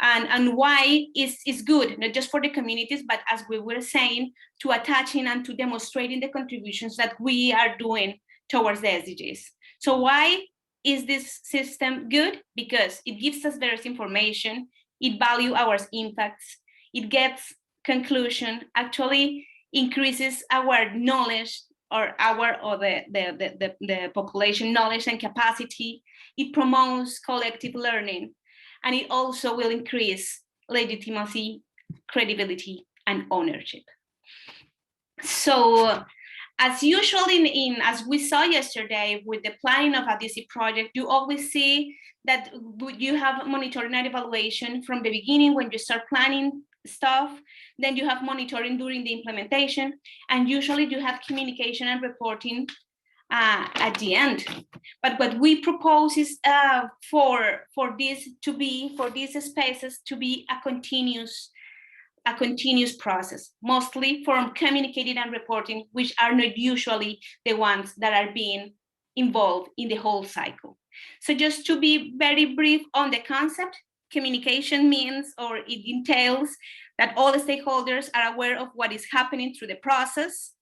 Speaker 7: and why it's good, not just for the communities, but as we were saying, to attaching and to demonstrating the contributions that we are doing towards the SDGs. So why is this system good? Because it gives us various information, it values our impacts, it gets conclusion, actually increases our knowledge or the population knowledge and capacity. It promotes collective learning, and it also will increase legitimacy, credibility, and ownership. So as usual, as we saw yesterday with the planning of a DC project, you always see that you have monitoring and evaluation from the beginning when you start planning stuff, then you have monitoring during the implementation, and usually you have communication and reporting at the end. But what we propose is for these spaces to be a continuous process, mostly from communicating and reporting, which are not usually the ones that are being involved in the whole cycle. So just to be very brief on the concept, communication means, or it entails, that all the stakeholders are aware of what is happening through the process.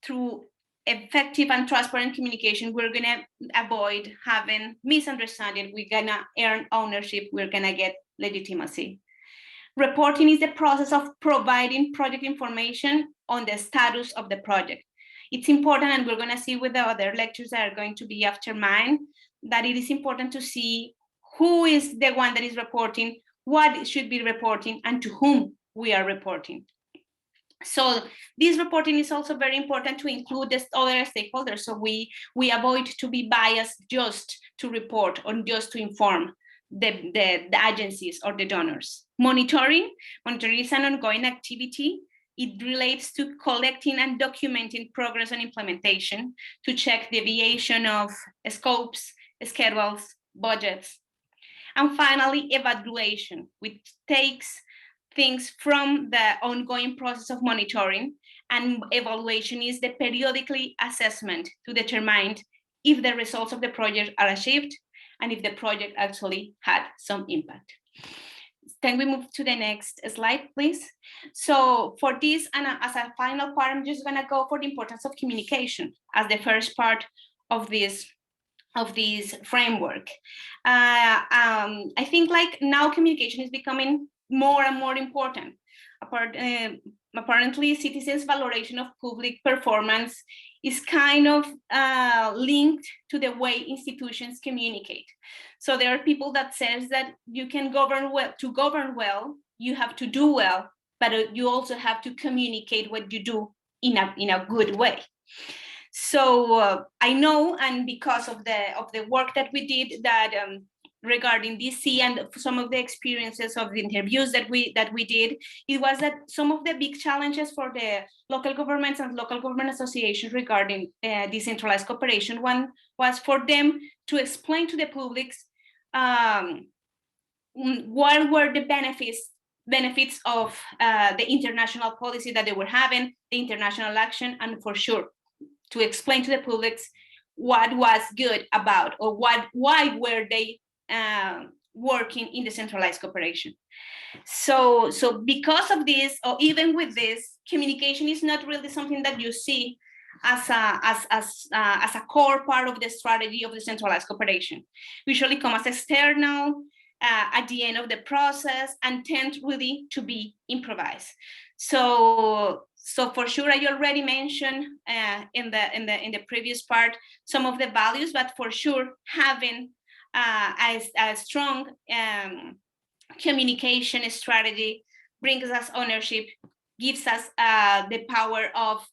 Speaker 7: Through effective and transparent communication, we're gonna avoid having misunderstanding, we're gonna earn ownership, we're gonna get legitimacy. Reporting is the process of providing project information on the status of the project. It's important, and we're gonna see with the other lectures that are going to be after mine, that it is important to see who is the one that is reporting, what should be reporting, and to whom we are reporting. So this reporting is also very important to include the other stakeholders, so we avoid to be biased just to report or just to inform the agencies or the donors. Monitoring is an ongoing activity. It relates to collecting and documenting progress and implementation, to check deviation of scopes, schedules, budgets. And finally, evaluation, which takes things from the ongoing process of monitoring, and evaluation is the periodically assessment to determine if the results of the project are achieved and if the project actually had some impact. Can we move to the next slide, please? So for this, and as a final part, I'm just gonna go for the importance of communication as the first part of this framework. I think like now communication is becoming more and more important. Apparently, citizens' valoration of public performance is kind of linked to the way institutions communicate. So there are people that says that you can govern well. To govern well, you have to do well, but you also have to communicate what you do in a good way. So I know, and because of the work that we did, that regarding DC and some of the experiences of the interviews that we did, it was that some of the big challenges for the local governments and local government associations regarding decentralized cooperation, one was for them to explain to the public what were the benefits of the international policy that they were having, the international action, and for sure to explain to the public what was good about, or why were they working in decentralized cooperation. So because of this, or even with this, communication is not really something that you see as a core part of the strategy of decentralized cooperation. Usually come as external at the end of the process and tend really to be improvised. So for sure, I already mentioned in the previous part some of the values, but for sure having a strong communication strategy brings us ownership, gives us the power of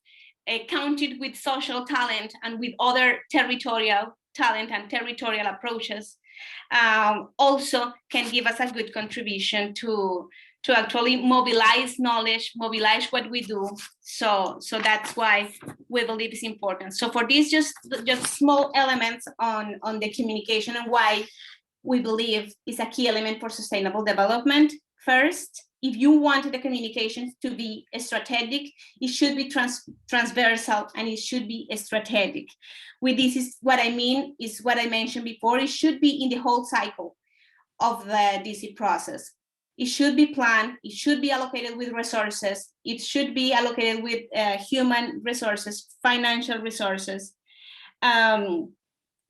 Speaker 7: counting with social talent and with other territorial talent and territorial approaches. Also can give us a good contribution to actually mobilize knowledge, mobilize what we do. So that's why we believe it's important. So for these just small elements on the communication and why we believe is a key element for sustainable development. First, if you want the communications to be strategic, it should be transversal and it should be strategic. With this is what I mean, is what I mentioned before, it should be in the whole cycle of the DC process. It should be planned, it should be allocated with resources, it should be allocated with human resources, financial resources.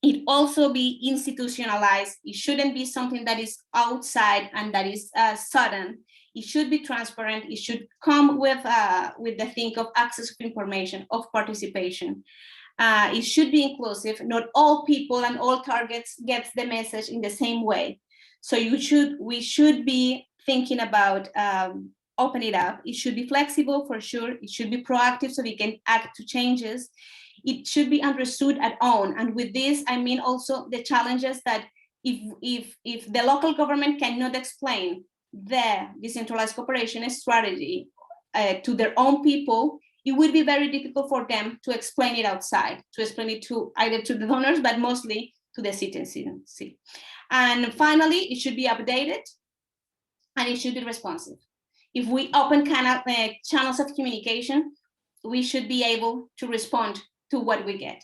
Speaker 7: It also be institutionalized. It shouldn't be something that is outside and that is sudden. It should be transparent. It should come with the thing of access to information, of participation. It should be inclusive. Not all people and all targets get the message in the same way. So we should be thinking about open it up. It should be flexible for sure. It should be proactive so we can act to changes. It should be understood at own. And with this, I mean also the challenges that if the local government cannot explain the decentralized cooperation strategy to their own people, it would be very difficult for them to explain it outside, to explain it to either to the donors, but mostly to the citizens. And finally, it should be updated and it should be responsive. If we open channels of communication, we should be able to respond to what we get.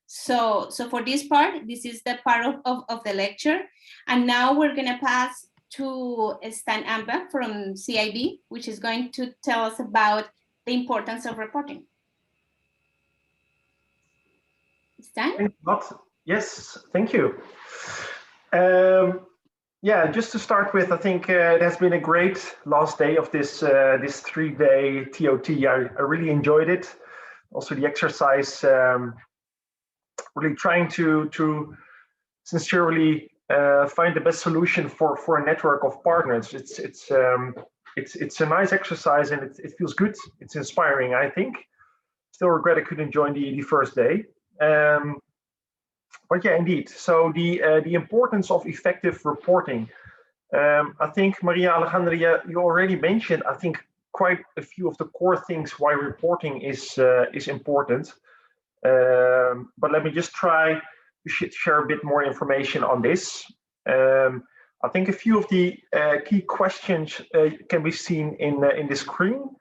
Speaker 7: So for this part, this is the part of the lecture. And now we're gonna pass to Stan Amber from CIB, which is going to tell us about the importance of reporting. Stan?
Speaker 17: Yes, thank you. Yeah, just to start with, I think it has been a great last day of this 3-day ToT. I really enjoyed it. Also the exercise, really trying to sincerely find the best solution for a network of partners. It's a nice exercise and it feels good. It's inspiring, I think. Still regret I couldn't join the first day. But yeah, indeed. So the importance of effective reporting. I think Maria Alejandra, you already mentioned, I think, quite a few of the core things why reporting is important. But let me just try to share a bit more information on this. I think a few of the key questions can be seen in the screen.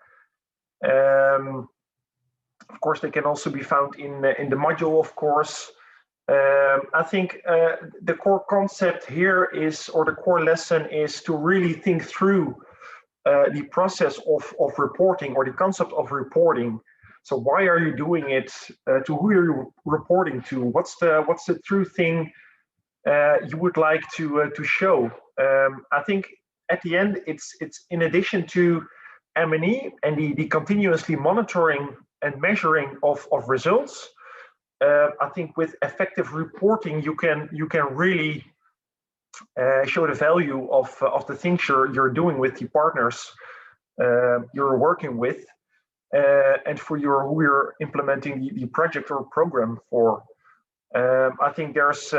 Speaker 17: Of course, they can also be found in the module, of course. I think the core concept here is, or the core lesson is to really think through the process of reporting, or the concept of reporting. So why are you doing it? To who are you reporting to? What's the true thing you would like to show? I think at the end, it's in addition to M&E and the continuously monitoring and measuring of results. I think with effective reporting, you can really show the value of the things you're doing with the partners you're working with, and for who you're implementing the project or program for. I think there's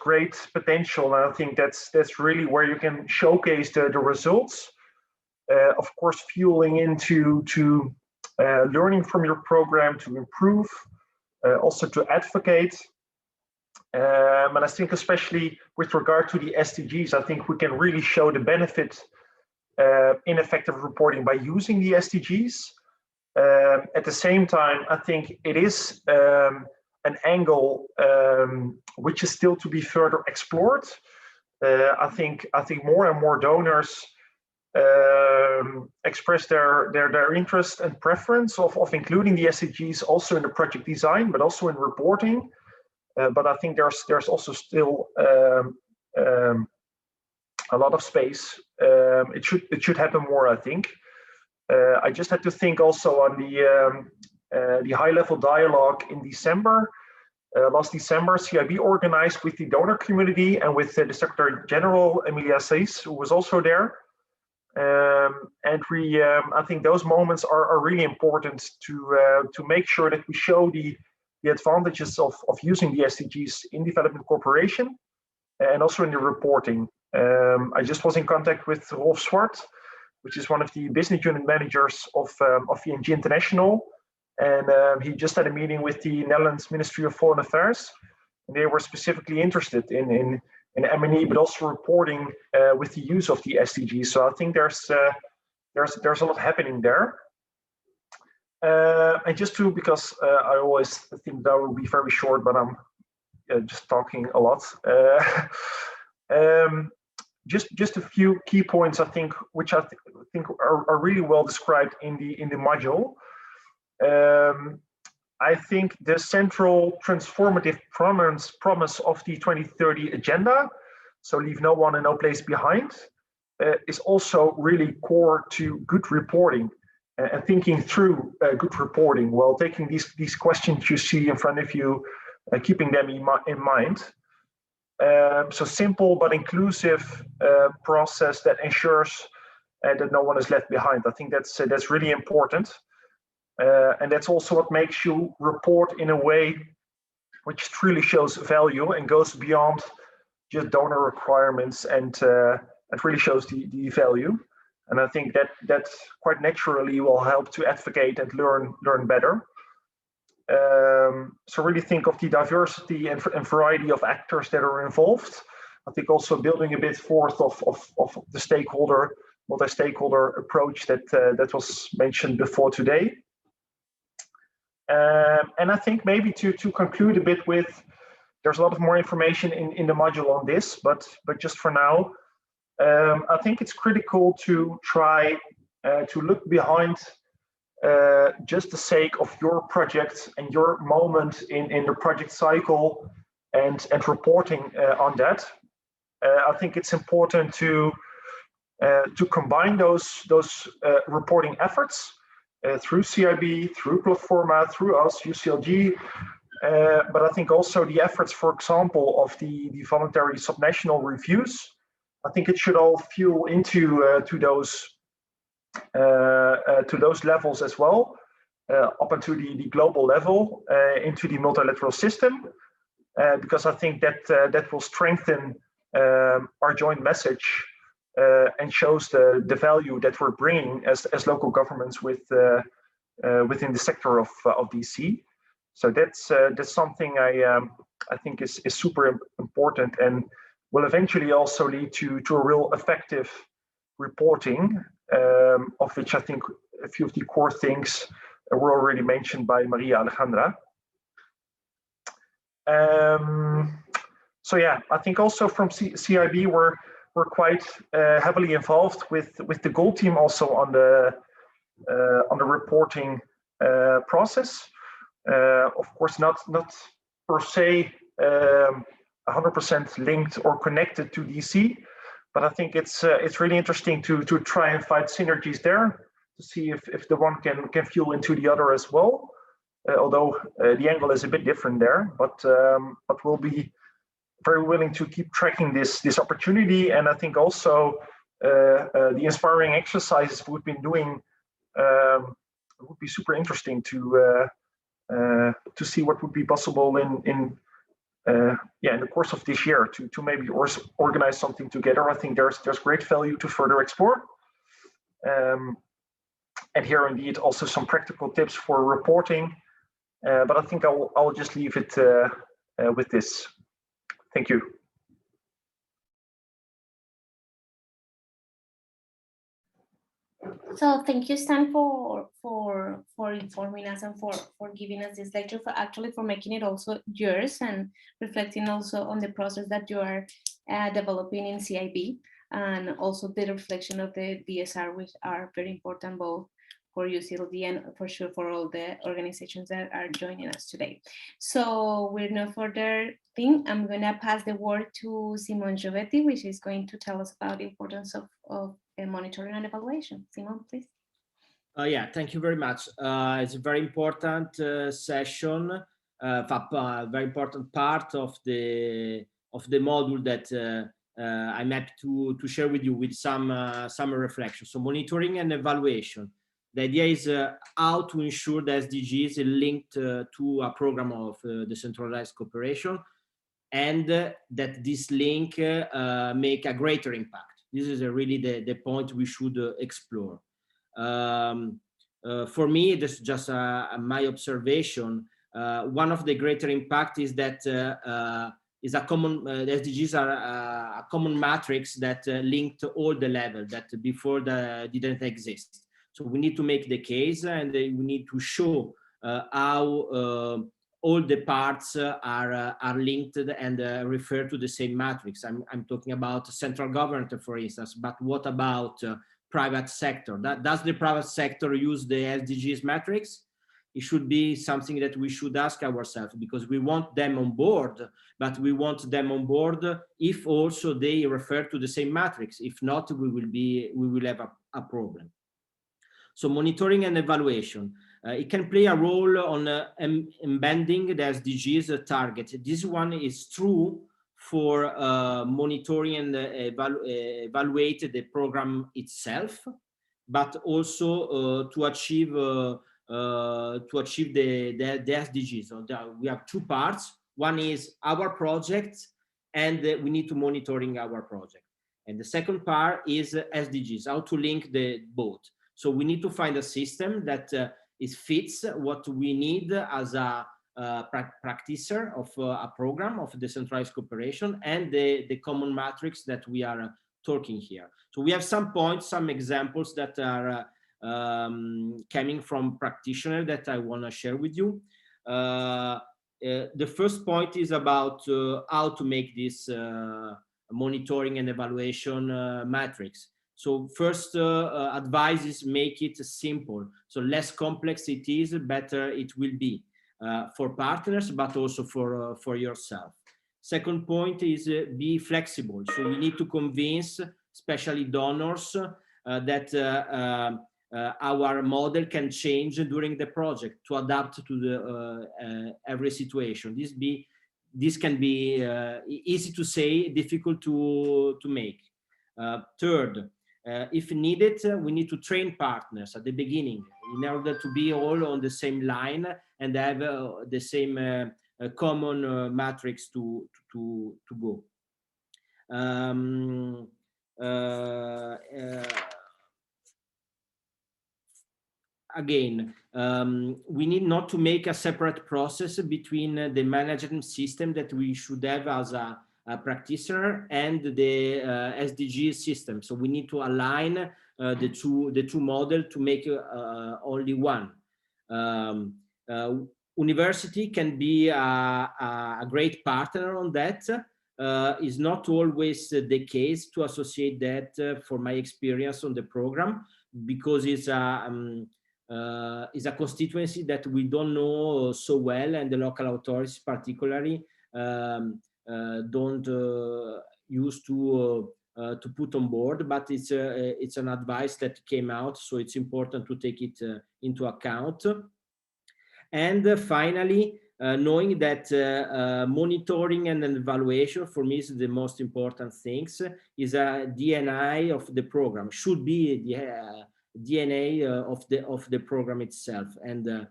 Speaker 17: great potential, and I think that's really where you can showcase the results. Of course, fueling into learning from your program to improve, also to advocate. And I think especially with regard to the SDGs, I think we can really show the benefit in effective reporting by using the SDGs. At the same time, I think it is an angle which is still to be further explored. I think more and more donors express their interest and preference of including the SDGs also in the project design, but also in reporting. But I think there's also still a lot of space. It should happen more, I think. I just had to think also on the high-level dialogue in December. Last December, CIB organized with the donor community and with the Secretary General, Emilia Seis, who was also there. And I think those moments are really important to make sure that we show the advantages of using the SDGs in development cooperation and also in the reporting. I just was in contact with Rolf Swart, which is one of the business unit managers of VNG International. And he just had a meeting with the Netherlands Ministry of Foreign Affairs. And they were specifically interested in M&E, but also reporting with the use of the SDGs. So I think there's a lot happening there. And just because I always think that will be very short, but I'm just talking a lot. Just a few key points, I think, which I think are really well described in the module. I think the central transformative promise of the 2030 agenda, so leave no one and no place behind, is also really core to good reporting and thinking through good reporting while taking these questions you see in front of you, keeping them in mind. So simple but inclusive process that ensures that no one is left behind. I think that's really important. And that's also what makes you report in a way which truly shows value and goes beyond just donor requirements and really shows the value. And I think that quite naturally will help to advocate and learn better. So really think of the diversity and variety of actors that are involved. I think also building a bit forth of the multi-stakeholder approach that was mentioned before today. And I think maybe to conclude a bit with, there's a lot of more information in the module on this, but just for now, I think it's critical to try to look behind just the sake of your project and your moment in the project cycle and reporting on that. I think it's important to combine those reporting efforts through CIB, through Platforma, through us, UCLG, but I think also the efforts, for example, of the voluntary subnational reviews. I think it should all fuel into to those levels as well, up into the global level, into the multilateral system, because I think that will strengthen our joint message and shows the value that we're bringing as local governments within the sector of DC. So that's something I think is super important and will eventually also lead to a real effective reporting, of which I think a few of the core things were already mentioned by Maria Alejandra. So yeah, I think also from CIB we're quite heavily involved with the goal team also on the reporting process. Of course, not per se 100% linked or connected to DC, but I think it's really interesting to try and find synergies there to see if the one can fuel into the other as well. Although the angle is a bit different there, but we'll be very willing to keep tracking this opportunity. And I think also the inspiring exercises we've been doing would be super interesting to see what would be possible in yeah, in the course of this year to maybe organize something together. I think there's great value to further explore. And here indeed also some practical tips for reporting. But I think I'll just leave it with this. Thank you.
Speaker 7: So thank you, Stan, for informing us and for giving us this lecture, for making it also yours and reflecting also on the process that you are developing in CIB, and also the reflection of the BSR, which are very important both for UCLG and for sure for all the organizations that are joining us today. So we're no further thing. I'm going to pass the word to Simon Giovetti, which is going to tell us about the importance of monitoring and evaluation. Simon, please.
Speaker 6: Yeah, thank you very much. It's a very important session, very important part of the module that I'm happy to share with you with some reflection. So monitoring and evaluation. The idea is how to ensure the SDGs are linked to a program of decentralized cooperation, and that this link make a greater impact. This is really the point we should explore. For me, this is just my observation. One of the greater impact is that the SDGs are a common matrix that linked all the levels that before didn't exist. So we need to make the case, and we need to show how all the parts are linked and refer to the same matrix. I'm talking about central government, for instance, but what about private sector? Does the private sector use the SDGs matrix? It should be something that we should ask ourselves, because we want them on board, but we want them on board if also they refer to the same matrix. If not, we will have a problem. So monitoring and evaluation, it can play a role on embedding the SDGs target. This one is true for monitoring and evaluate the program itself, but also to achieve the SDGs. So we have two parts. One is our project, and we need to monitoring our project. And the second part is SDGs, how to link the both. So we need to find a system that fits what we need as a practitioner of a program of decentralized cooperation and the common matrix that we are talking here. So we have some points, some examples that are coming from practitioners that I want to share with you. The first point is about how to make this monitoring and evaluation matrix. So first advice is make it simple. So less complex it is, better it will be for partners, but also for yourself. Second point is be flexible. So we need to convince, especially donors, that our model can change during the project to adapt to the every situation. This can be easy to say, difficult to make. Third, if needed, we need to train partners at the beginning in order to be all on the same line and have the same common matrix to go. Again, we need not to make a separate process between the management system that we should have as a practitioner and the SDG system. So we need to align the two models to make only one. University can be a great partner on that. Is not always the case to associate that, for my experience on the program, because it's a constituency that we don't know so well, and the local authorities particularly don't use to put on board, but it's an advice that came out, so it's important to take it into account. And finally, knowing that monitoring and evaluation for me is the most important things, is a DNA of the program, should be the DNA of the program itself. And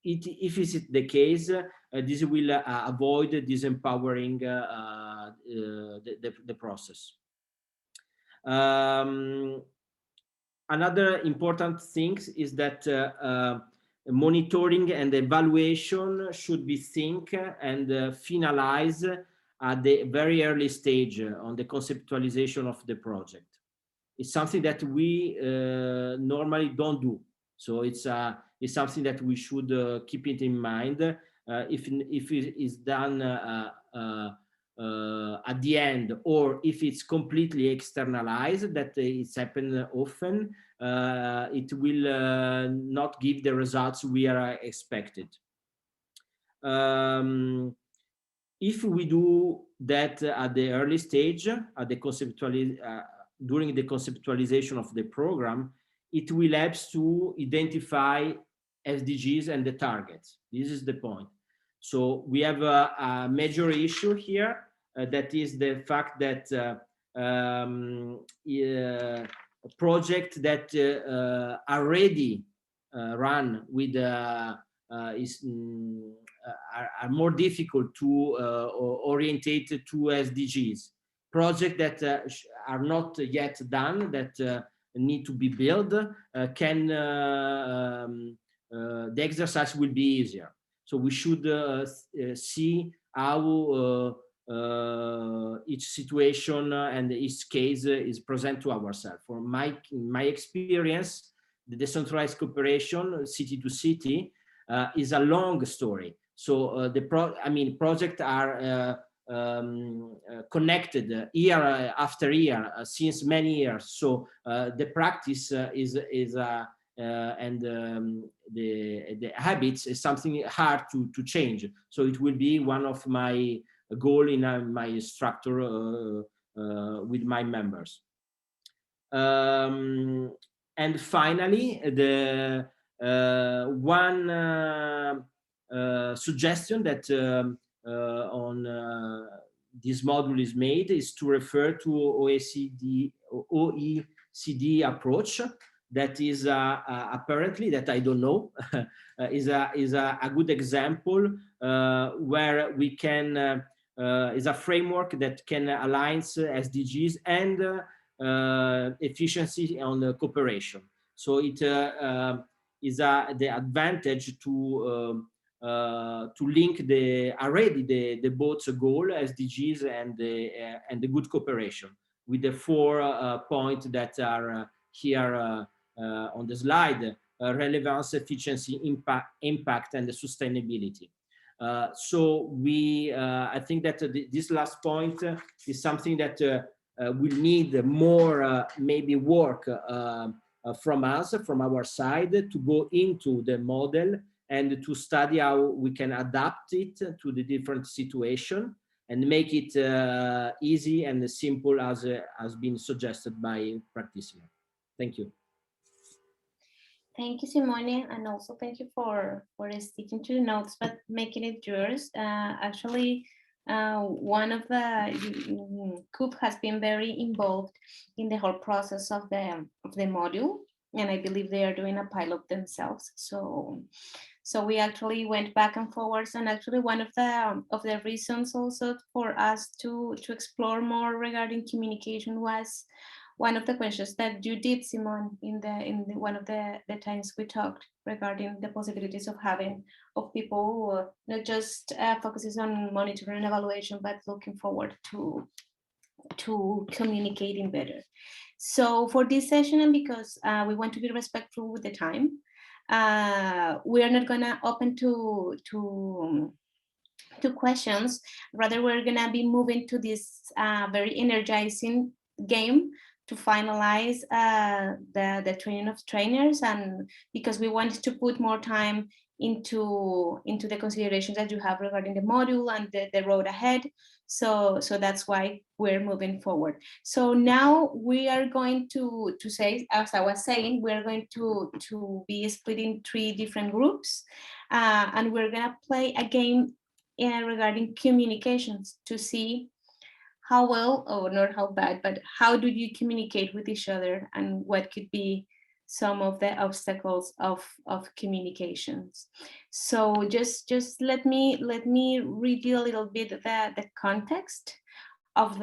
Speaker 6: if it's the case, this will avoid disempowering the process. Another important thing is that monitoring and evaluation should be think and finalized at the very early stage on the conceptualization of the project. It's something that we normally don't do. So it's something that we should keep it in mind. If it is done at the end, or if it's completely externalized, that it's happened often, it will not give the results we are expected. If we do that at the early stage, at the during the conceptualization of the program, it will help to identify SDGs and the targets. This is the point. So we have a major issue here, that is the fact that a project that already run with are more difficult to orientate to SDGs. Projects that are not yet done, that need to be built, the exercise will be easier. So we should see how each situation and each case is present to ourselves. For my experience, the decentralized cooperation, city to city, is a long story. So projects are connected year after year since many years. So the practice and the habits is something hard to change. So it will be one of my goal in my structure with my members. And finally, the one suggestion that on this module is made is to refer to OECD approach. That is apparently, that I don't know, is a good example where we can is a framework that can align SDGs and efficiency on the cooperation. So it is the advantage to link the both goal SDGs and the good cooperation with the 4 points that are here on the slide: relevance, efficiency, impact, and the sustainability. So I think that this last point is something that will need more maybe work from us, from our side, to go into the model and to study how we can adapt it to the different situation and make it easy and simple as has been suggested by practitioners. Thank you.
Speaker 7: Thank you, Simone, and also thank you for sticking to the notes, but making it yours. Actually, one of the COOP has been very involved in the whole process of the module, and I believe they are doing a pilot themselves. So we actually went back and forwards, and actually one of the reasons also for us to explore more regarding communication was one of the questions that you did, Simone, in one of the times we talked regarding the possibilities of having people who not just focuses on monitoring and evaluation, but looking forward to communicating better. So for this session, and because we want to be respectful with the time, we are not gonna open to questions. Rather, we're gonna be moving to this very energizing game to finalize the training of trainers, and because we wanted to put more time into the considerations that you have regarding the module and the road ahead. So that's why we're moving forward. So now we are going to say, as I was saying, we're going to be split in 3 different groups, and we're gonna play a game regarding communications to see how well, or not how bad, but how do you communicate with each other, and what could be some of the obstacles of communications. So just let me read you a little bit the context of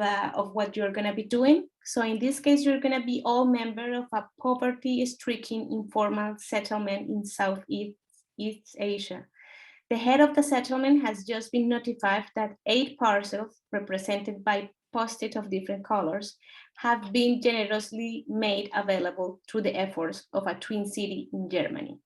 Speaker 7: what you're going to be doing. So in this case, you're going to be all member of a poverty-stricken informal settlement in Southeast Asia. The head of the settlement has just been notified that 8 parcels represented by post-it of different colors have been generously made available through the efforts of a twin city in Germany.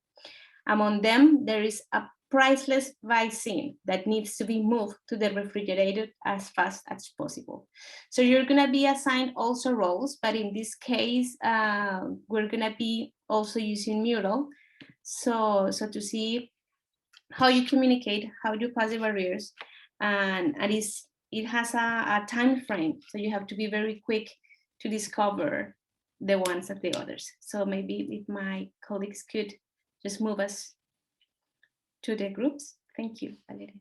Speaker 7: Among them, there is a priceless vaccine that needs to be moved to the refrigerator as fast as possible. So you're going to be assigned also roles, but in this case, we're going to be also using Mural. So to see how you communicate, how you pass the barriers, and it has a time frame. So you have to be very quick to discover the ones of the others. So maybe if my colleagues could just move us to the groups. Thank you, Valeria.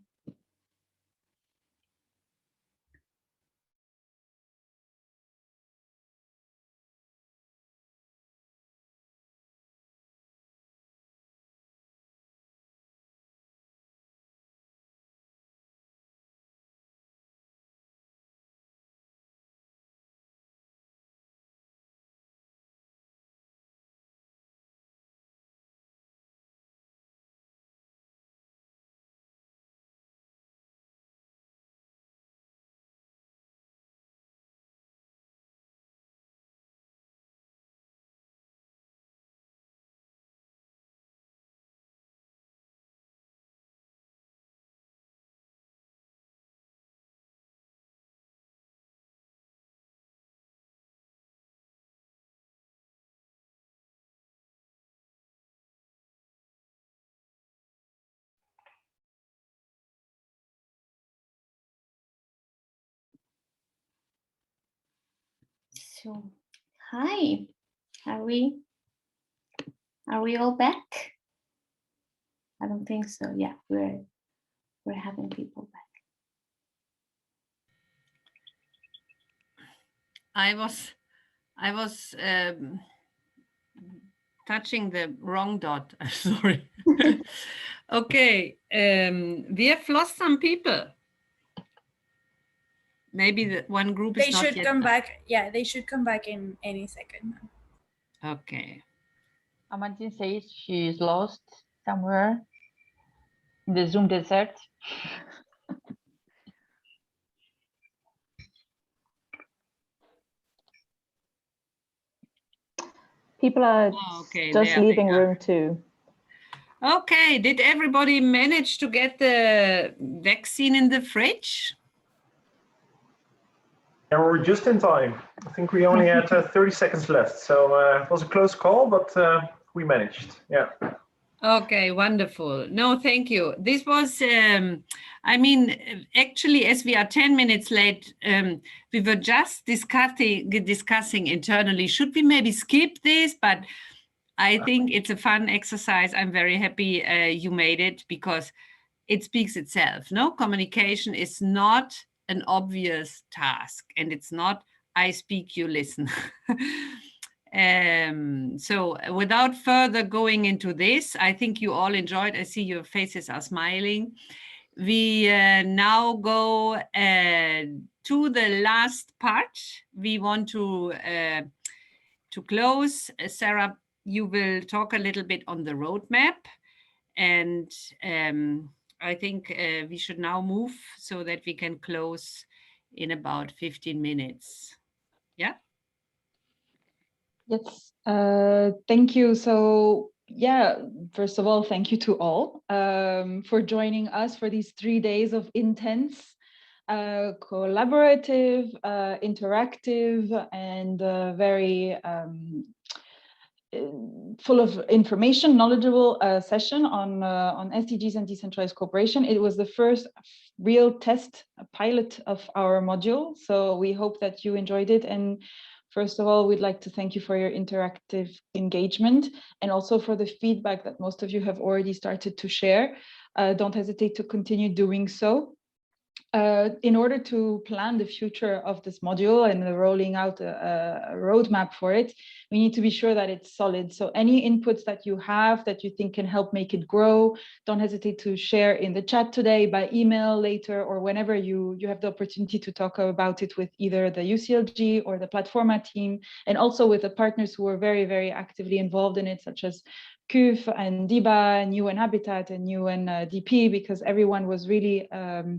Speaker 7: So, hi, are we all back? I don't think so. Yeah, we're having people back.
Speaker 1: I was touching the wrong dot. I'm sorry. Okay, we have lost some people. Maybe the one group is
Speaker 8: They
Speaker 1: not
Speaker 8: should
Speaker 1: yet
Speaker 8: come
Speaker 1: back.
Speaker 8: back. Yeah, they should come back in any second.
Speaker 1: Okay.
Speaker 5: Amandine says she is lost somewhere in the Zoom desert.
Speaker 18: People are just leaving room 2.
Speaker 1: Okay, did everybody manage to get the vaccine in the fridge?
Speaker 17: And we're just in time. I think we only had 30 seconds left. So it was a close call, but we managed. Yeah.
Speaker 1: Okay, wonderful. No, thank you. This was, I mean, actually, as we are 10 minutes late, we were just discussing internally, should we maybe skip this? But I think it's a fun exercise. I'm very happy you made it because it speaks itself. No, communication is not an obvious task, and it's not I speak, you listen. So without further going into this, I think you all enjoyed. I see your faces are smiling. We now go to the last part. We want to close. Sarah, you will talk a little bit on the roadmap, and I think we should now move so that we can close in about 15 minutes. Yeah.
Speaker 3: Yes, thank you. So yeah, first of all, thank you to all for joining us for these 3 days of intense, collaborative, interactive, and very full of information, knowledgeable session on SDGs and decentralized cooperation. It was the first real test, a pilot of our module. So we hope that you enjoyed it. And first of all, we'd like to thank you for your interactive engagement and also for the feedback that most of you have already started to share. Don't hesitate to continue doing so. in order to plan the future of this module and the rolling out a roadmap for it, we need to be sure that it's solid. So any inputs that you have that you think can help make it grow, don't hesitate to share in the chat today, by email later, or whenever you have the opportunity to talk about it with either the UCLG or the Platforma team, and also with the partners who are very, very actively involved in it, such as CUF and DIBA and UN Habitat and UNDP, because everyone was really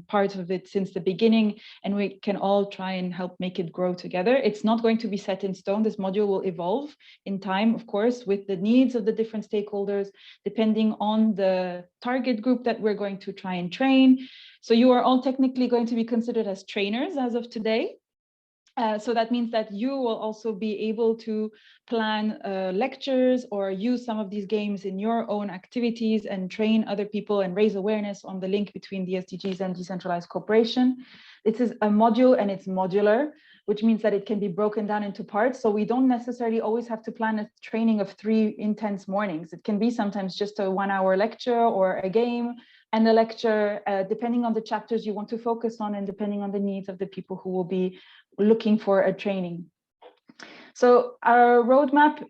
Speaker 3: part of it since the beginning, and we can all try and help make it grow together. It's not going to be set in stone. This module will evolve in time, of course, with the needs of the different stakeholders, depending on the target group that we're going to try and train. So you are all technically going to be considered as trainers as of today. So that means that you will also be able to plan lectures or use some of these games in your own activities and train other people and raise awareness on the link between the SDGs and decentralized cooperation. This is a module and it's modular, which means that it can be broken down into parts. So we don't necessarily always have to plan a training of 3 intense mornings. It can be sometimes just a 1-hour lecture or a game and a lecture, depending on the chapters you want to focus on and depending on the needs of the people who will be looking for a training. So our roadmap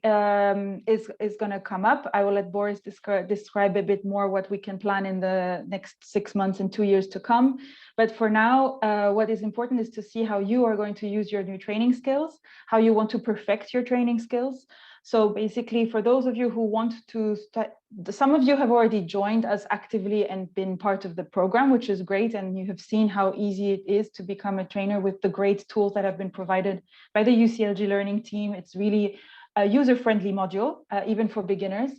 Speaker 3: is going to come up. I will let Boris describe a bit more what we can plan in the next 6 months and 2 years to come. But for now, what is important is to see how you are going to use your new training skills, how you want to perfect your training skills. So basically, for those of you who want to start, some of you have already joined us actively and been part of the program, which is great. And you have seen how easy it is to become a trainer with the great tools that have been provided by the UCLG learning team. It's really a user-friendly module, even for beginners.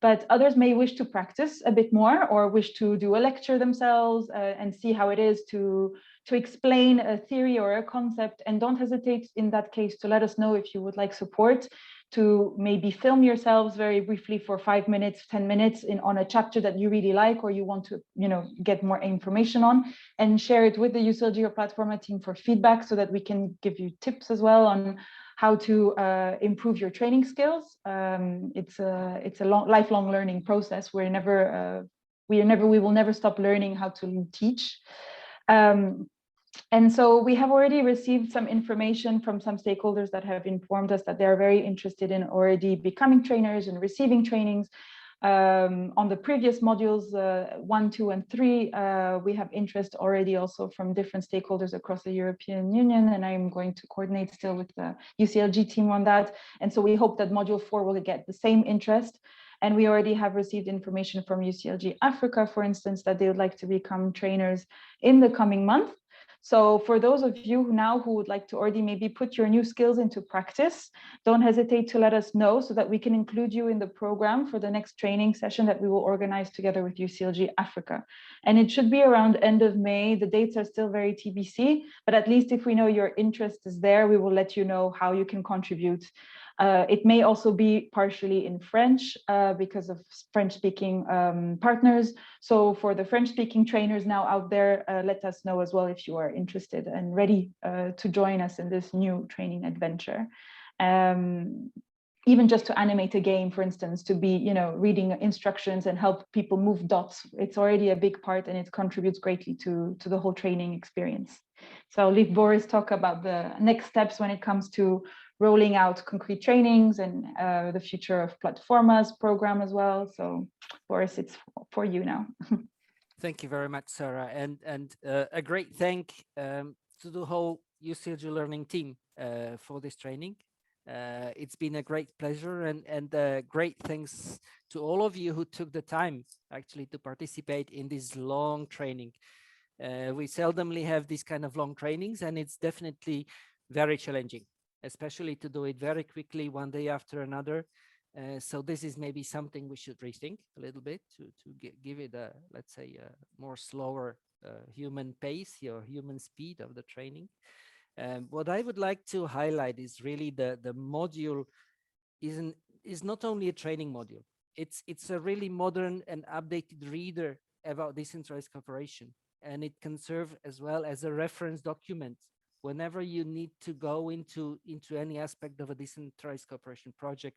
Speaker 3: But others may wish to practice a bit more or wish to do a lecture themselves and see how it is to explain a theory or a concept. And don't hesitate in that case to let us know if you would like support, to maybe film yourselves very briefly for 5 minutes, 10 minutes on a chapter that you really like or you want to, get more information on, and share it with the UCLG or Platforma team for feedback so that we can give you tips as well on how to improve your training skills. It's a lifelong learning process. We will never stop learning how to teach. And so we have already received some information from some stakeholders that have informed us that they're very interested in already becoming trainers and receiving trainings. On the previous modules, 1, 2, and 3, we have interest already also from different stakeholders across the European Union, and I'm going to coordinate still with the UCLG team on that. And so we hope that module 4 will get the same interest. And we already have received information from UCLG Africa, for instance, that they would like to become trainers in the coming month. So for those of you now who would like to already maybe put your new skills into practice, don't hesitate to let us know so that we can include you in the program for the next training session that we will organize together with UCLG Africa. And it should be around end of May. The dates are still very TBC, but at least if we know your interest is there, we will let you know how you can contribute. It may also be partially in French because of French-speaking partners. So for the French-speaking trainers now out there, let us know as well if you are interested and ready to join us in this new training adventure. Even just to animate a game, for instance, to be, reading instructions and help people move dots. It's already a big part and it contributes greatly to the whole training experience. So I'll leave Boris talk about the next steps when it comes to rolling out concrete trainings and the future of Platforma's program as well. So Boris, it's for you now.
Speaker 16: Thank you very much, Sarah. And a great thank to the whole UCLG learning team for this training. It's been a great pleasure and great thanks to all of you who took the time actually to participate in this long training. We seldomly have these kind of long trainings, and it's definitely very challenging, especially to do it very quickly one day after another. So this is maybe something we should rethink a little bit to give it a, let's say, a more slower human pace or human speed of the training. What I would like to highlight is really the module is not only a training module. It's a really modern and updated reader about decentralized cooperation, and it can serve as well as a reference document whenever you need to go into any aspect of a decentralized cooperation project.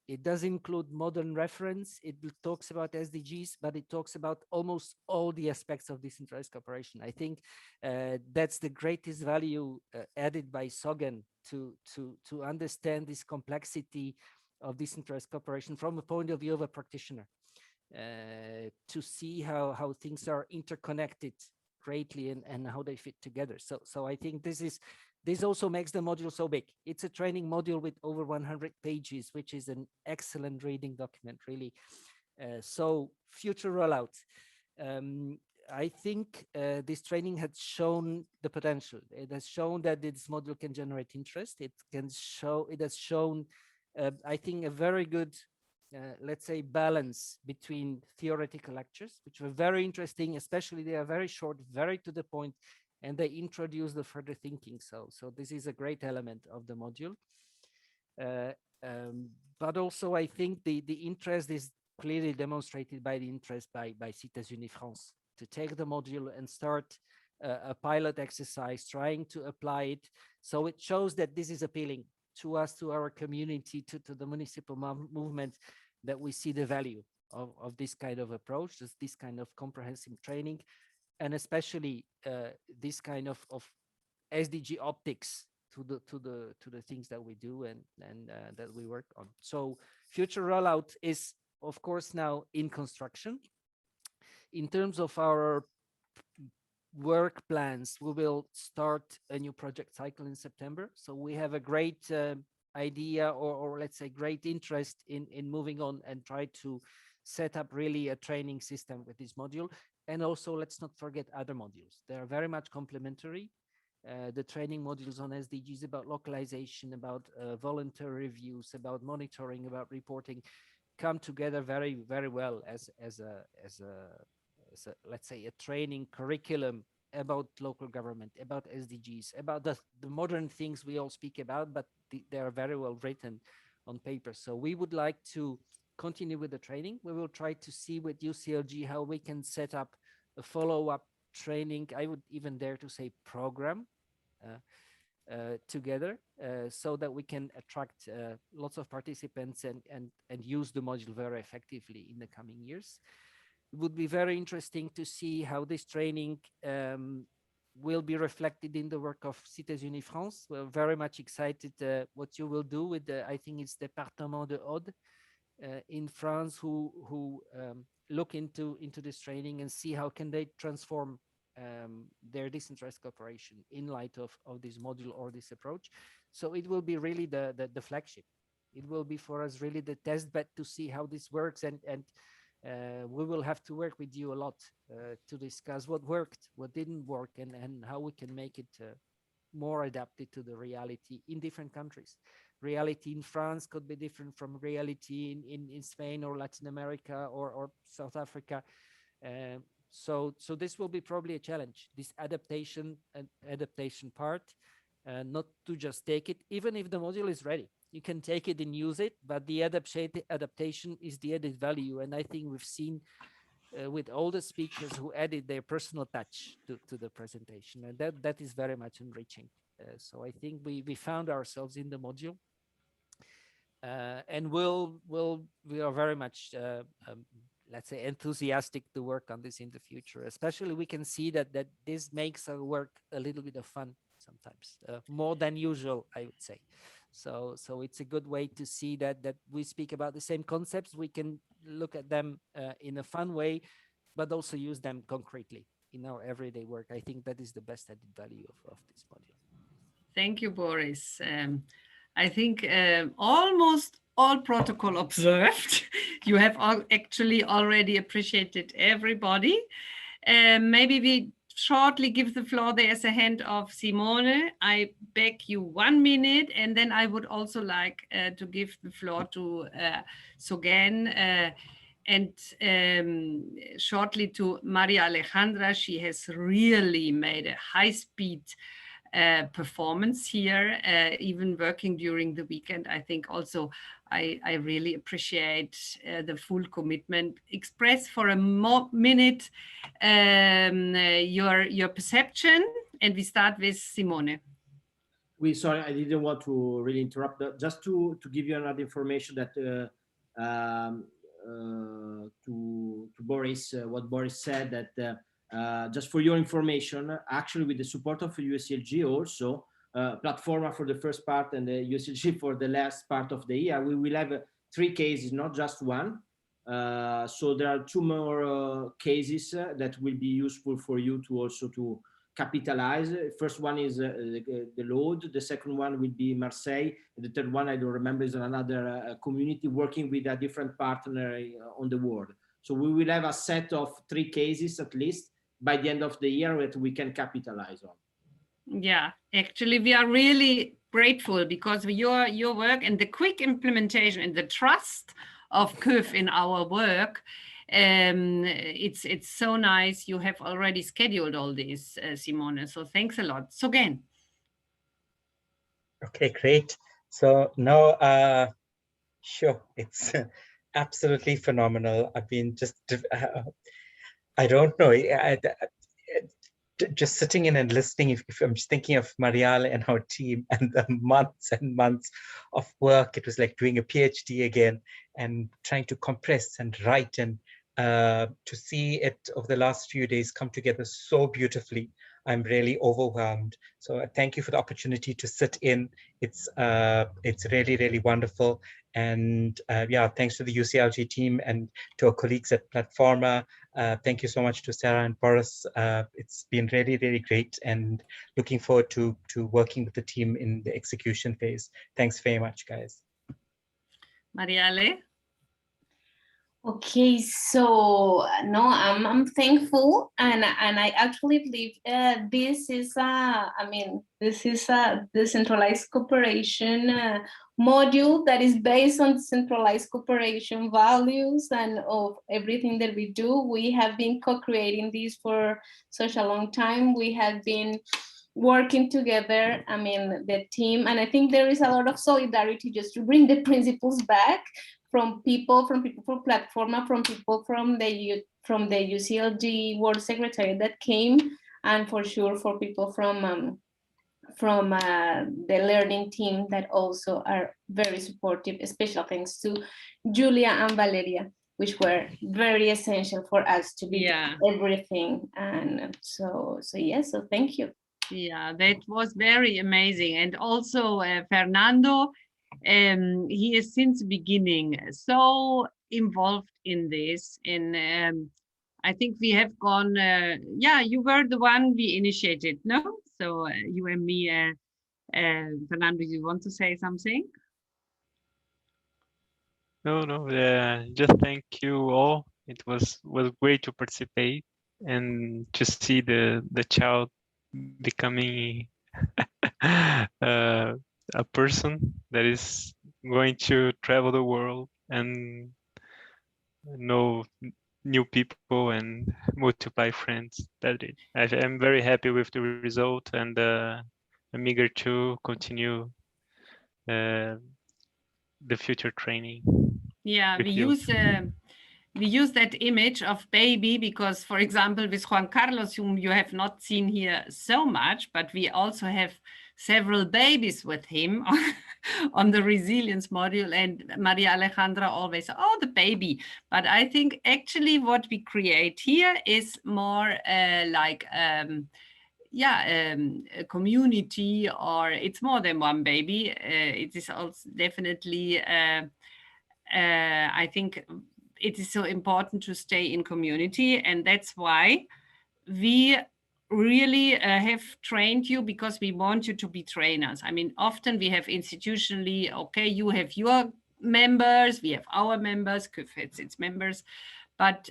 Speaker 16: It does include modern reference. It talks about SDGs, but it talks about almost all the aspects of decentralized cooperation. I think that's the greatest value added by SOGEN to understand this complexity of decentralized cooperation from the point of view of a practitioner, to see how things are interconnected greatly and how they fit together. So I think this also makes the module so big. It's a training module with over 100 pages, which is an excellent reading document, really. So future rollout. I think this training has shown the potential. It has shown that this module can generate interest. It has shown, I think, a very good, let's say, balance between theoretical lectures, which were very interesting, especially they are very short, very to the point, and they introduce the further thinking. So this is a great element of the module. But also, I think the interest is clearly demonstrated by the interest by États-Unis France to take the module and start a pilot exercise, trying to apply it. So it shows that this is appealing to us, to our community, to the municipal movement, that we see the value of this kind of approach, this kind of comprehensive training, and especially this kind of SDG optics to the things that we do and that we work on. So future rollout is, of course, now in construction. In terms of our work plans, we will start a new project cycle in September. So we have a great idea, or let's say great interest in moving on and try to set up really a training system with this module. And also, let's not forget other modules. They are very much complementary. The training modules on SDGs about localization, about voluntary reviews, about monitoring, about reporting, come together very, very well as a let's say a training curriculum about local government, about SDGs, about the modern things we all speak about, but they are very well written on paper. So we would like to continue with the training. We will try to see with UCLG how we can set up a follow-up training, I would even dare to say program, together, so that we can attract lots of participants and use the module very effectively in the coming years. It would be very interesting to see how this training will be reflected in the work of États-Unis France. We're very much excited what you will do with I think it's Département de Aude in France, who look into this training and see how can they transform their decentralized cooperation in light of this module or this approach. So it will be really the flagship. It will be for us really the test bed to see how this works, and we will have to work with you a lot to discuss what worked, what didn't work, and how we can make it more adapted to the reality in different countries. Reality in France could be different from reality in Spain or Latin America or South Africa. So this will be probably a challenge, this adaptation part, not to just take it, even if the module is ready. You can take it and use it, but the adaptation is the added value. And I think we've seen with all the speakers who added their personal touch to the presentation, and that is very much enriching. So I think we found ourselves in the module, and we are very much let's say enthusiastic to work on this in the future. Especially we can see that this makes our work a little bit of fun sometimes, more than usual, I would say. So it's a good way to see that we speak about the same concepts. We can look at them in a fun way, but also use them concretely in our everyday work. I think that is the best added value of this module.
Speaker 1: Thank you, Boris. I think almost all protocol observed. You have actually already appreciated everybody. Maybe we shortly give the floor. There's a hand of Simone. I beg you 1 minute, and then I would also like to give the floor to Sogen and shortly to Maria Alejandra. She has really made a high-speed performance here, even working during the weekend. I think also I really appreciate the full commitment. Express for a minute your perception, and we start with Simone.
Speaker 6: Sorry, I didn't want to really interrupt. Just to give you another information that to Boris, what Boris said, that just for your information, actually with the support of UCLG also, Platforma for the first part and the UCLG for the last part of the year, we will have 3 cases, not just one. So there are 2 more cases that will be useful for you to also to capitalize. First one is the load. The second one will be Marseille. The third one, I don't remember, is another community working with a different partner on the world. So we will have a set of 3 cases at least by the end of the year that we can capitalize on.
Speaker 1: Yeah, actually, we are really grateful because your work and the quick implementation and the trust of KÜV in our work, it's so nice. You have already scheduled all this, Simone. So thanks a lot. So again.
Speaker 19: Okay, great. So now, sure, it's absolutely phenomenal. I've been just, I don't know, just sitting in and listening, if I'm just thinking of Mariale and our team and the months and months of work, it was like doing a PhD again and trying to compress and write, and to see it over the last few days come together so beautifully. I'm really overwhelmed. So thank you for the opportunity to sit in. It's really, really wonderful. And yeah, thanks to the UCLG team and to our colleagues at Platforma. Thank you so much to Sarah and Boris. It's been really, really great, and looking forward to working with the team in the execution phase. Thanks very much, guys.
Speaker 1: Mariale?
Speaker 7: Okay, so no, I'm thankful, and I actually believe this is a decentralized cooperation module that is based on decentralized cooperation values and of everything that we do. We have been co-creating this for such a long time. We have been working together, the team, and I think there is a lot of solidarity just to bring the principles back from people from Platforma, from people from the UCLG World Secretariat that came, and for sure for people from the learning team that also are very supportive. Special thanks to Julia and Valeria, which were very essential for us to be everything. And so yes, so thank you.
Speaker 1: Yeah, that was very amazing. And also Fernando, he is since the beginning so involved in this. And I think we have gone, you were the one we initiated, no? So you and me, Fernando, you want to say something?
Speaker 10: No, just thank you all. It was great to participate and to see the child becoming a person that is going to travel the world and know new people and multiply friends. That's it. I'm very happy with the result, and I'm eager to continue the future training.
Speaker 1: Yeah, we use that image of baby because, for example, with Juan Carlos, whom you have not seen here so much, but we also have several babies with him on the resilience module, and Maria Alejandra always, oh, the baby. But I think actually what we create here is more like a community, or it's more than one baby. It is also definitely, I think it is so important to stay in community, and that's why we really have trained you, because we want you to be trainers. I mean, often we have institutionally, okay, you have your members, we have our members, KÜV has its members, but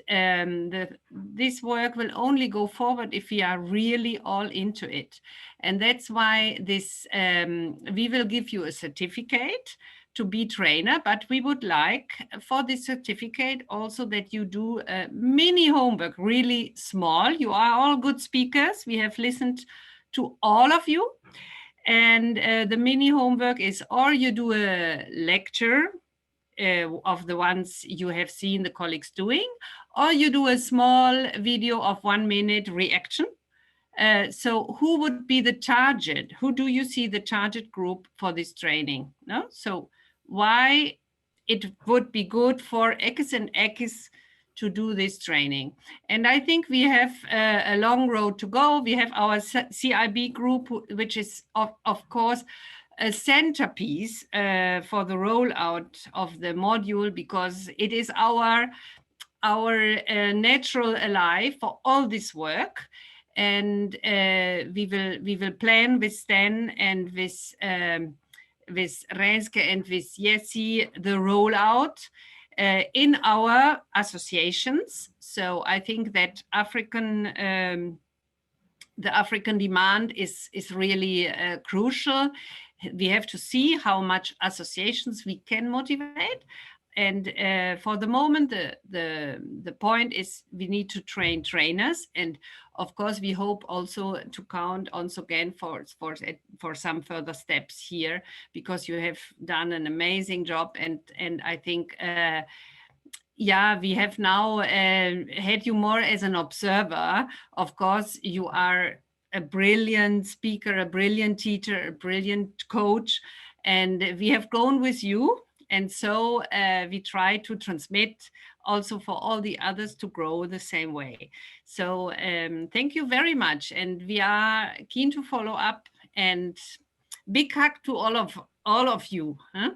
Speaker 1: this work will only go forward if we are really all into it. And that's why this we will give you a certificate to be trainer, but we would like for this certificate also that you do a mini homework, really small. You are all good speakers. We have listened to all of you. And the mini homework is, or you do a lecture of the ones you have seen the colleagues doing, or you do a small video of 1 minute reaction. So who would be the target? Who do you see the target group for this training? No? So why it would be good for ECIS and ECIS to do this training. And I think we have a long road to go. We have our CIB group, which is of course a centerpiece for the rollout of the module, because it is our natural ally for all this work. And we will plan with Stan and with Renske and with Jesse the rollout in our associations. So I think that the African demand is really crucial. We have to see how much associations we can motivate. And for the moment, the point is we need to train trainers. And of course, we hope also to count once again for some further steps here, because you have done an amazing job. And I think, yeah, we have now had you more as an observer. Of course, you are a brilliant speaker, a brilliant teacher, a brilliant coach, and we have grown with you. And so we try to transmit also for all the others to grow the same way. So thank you very much. And we are keen to follow up, and big hug to all of you. Huh?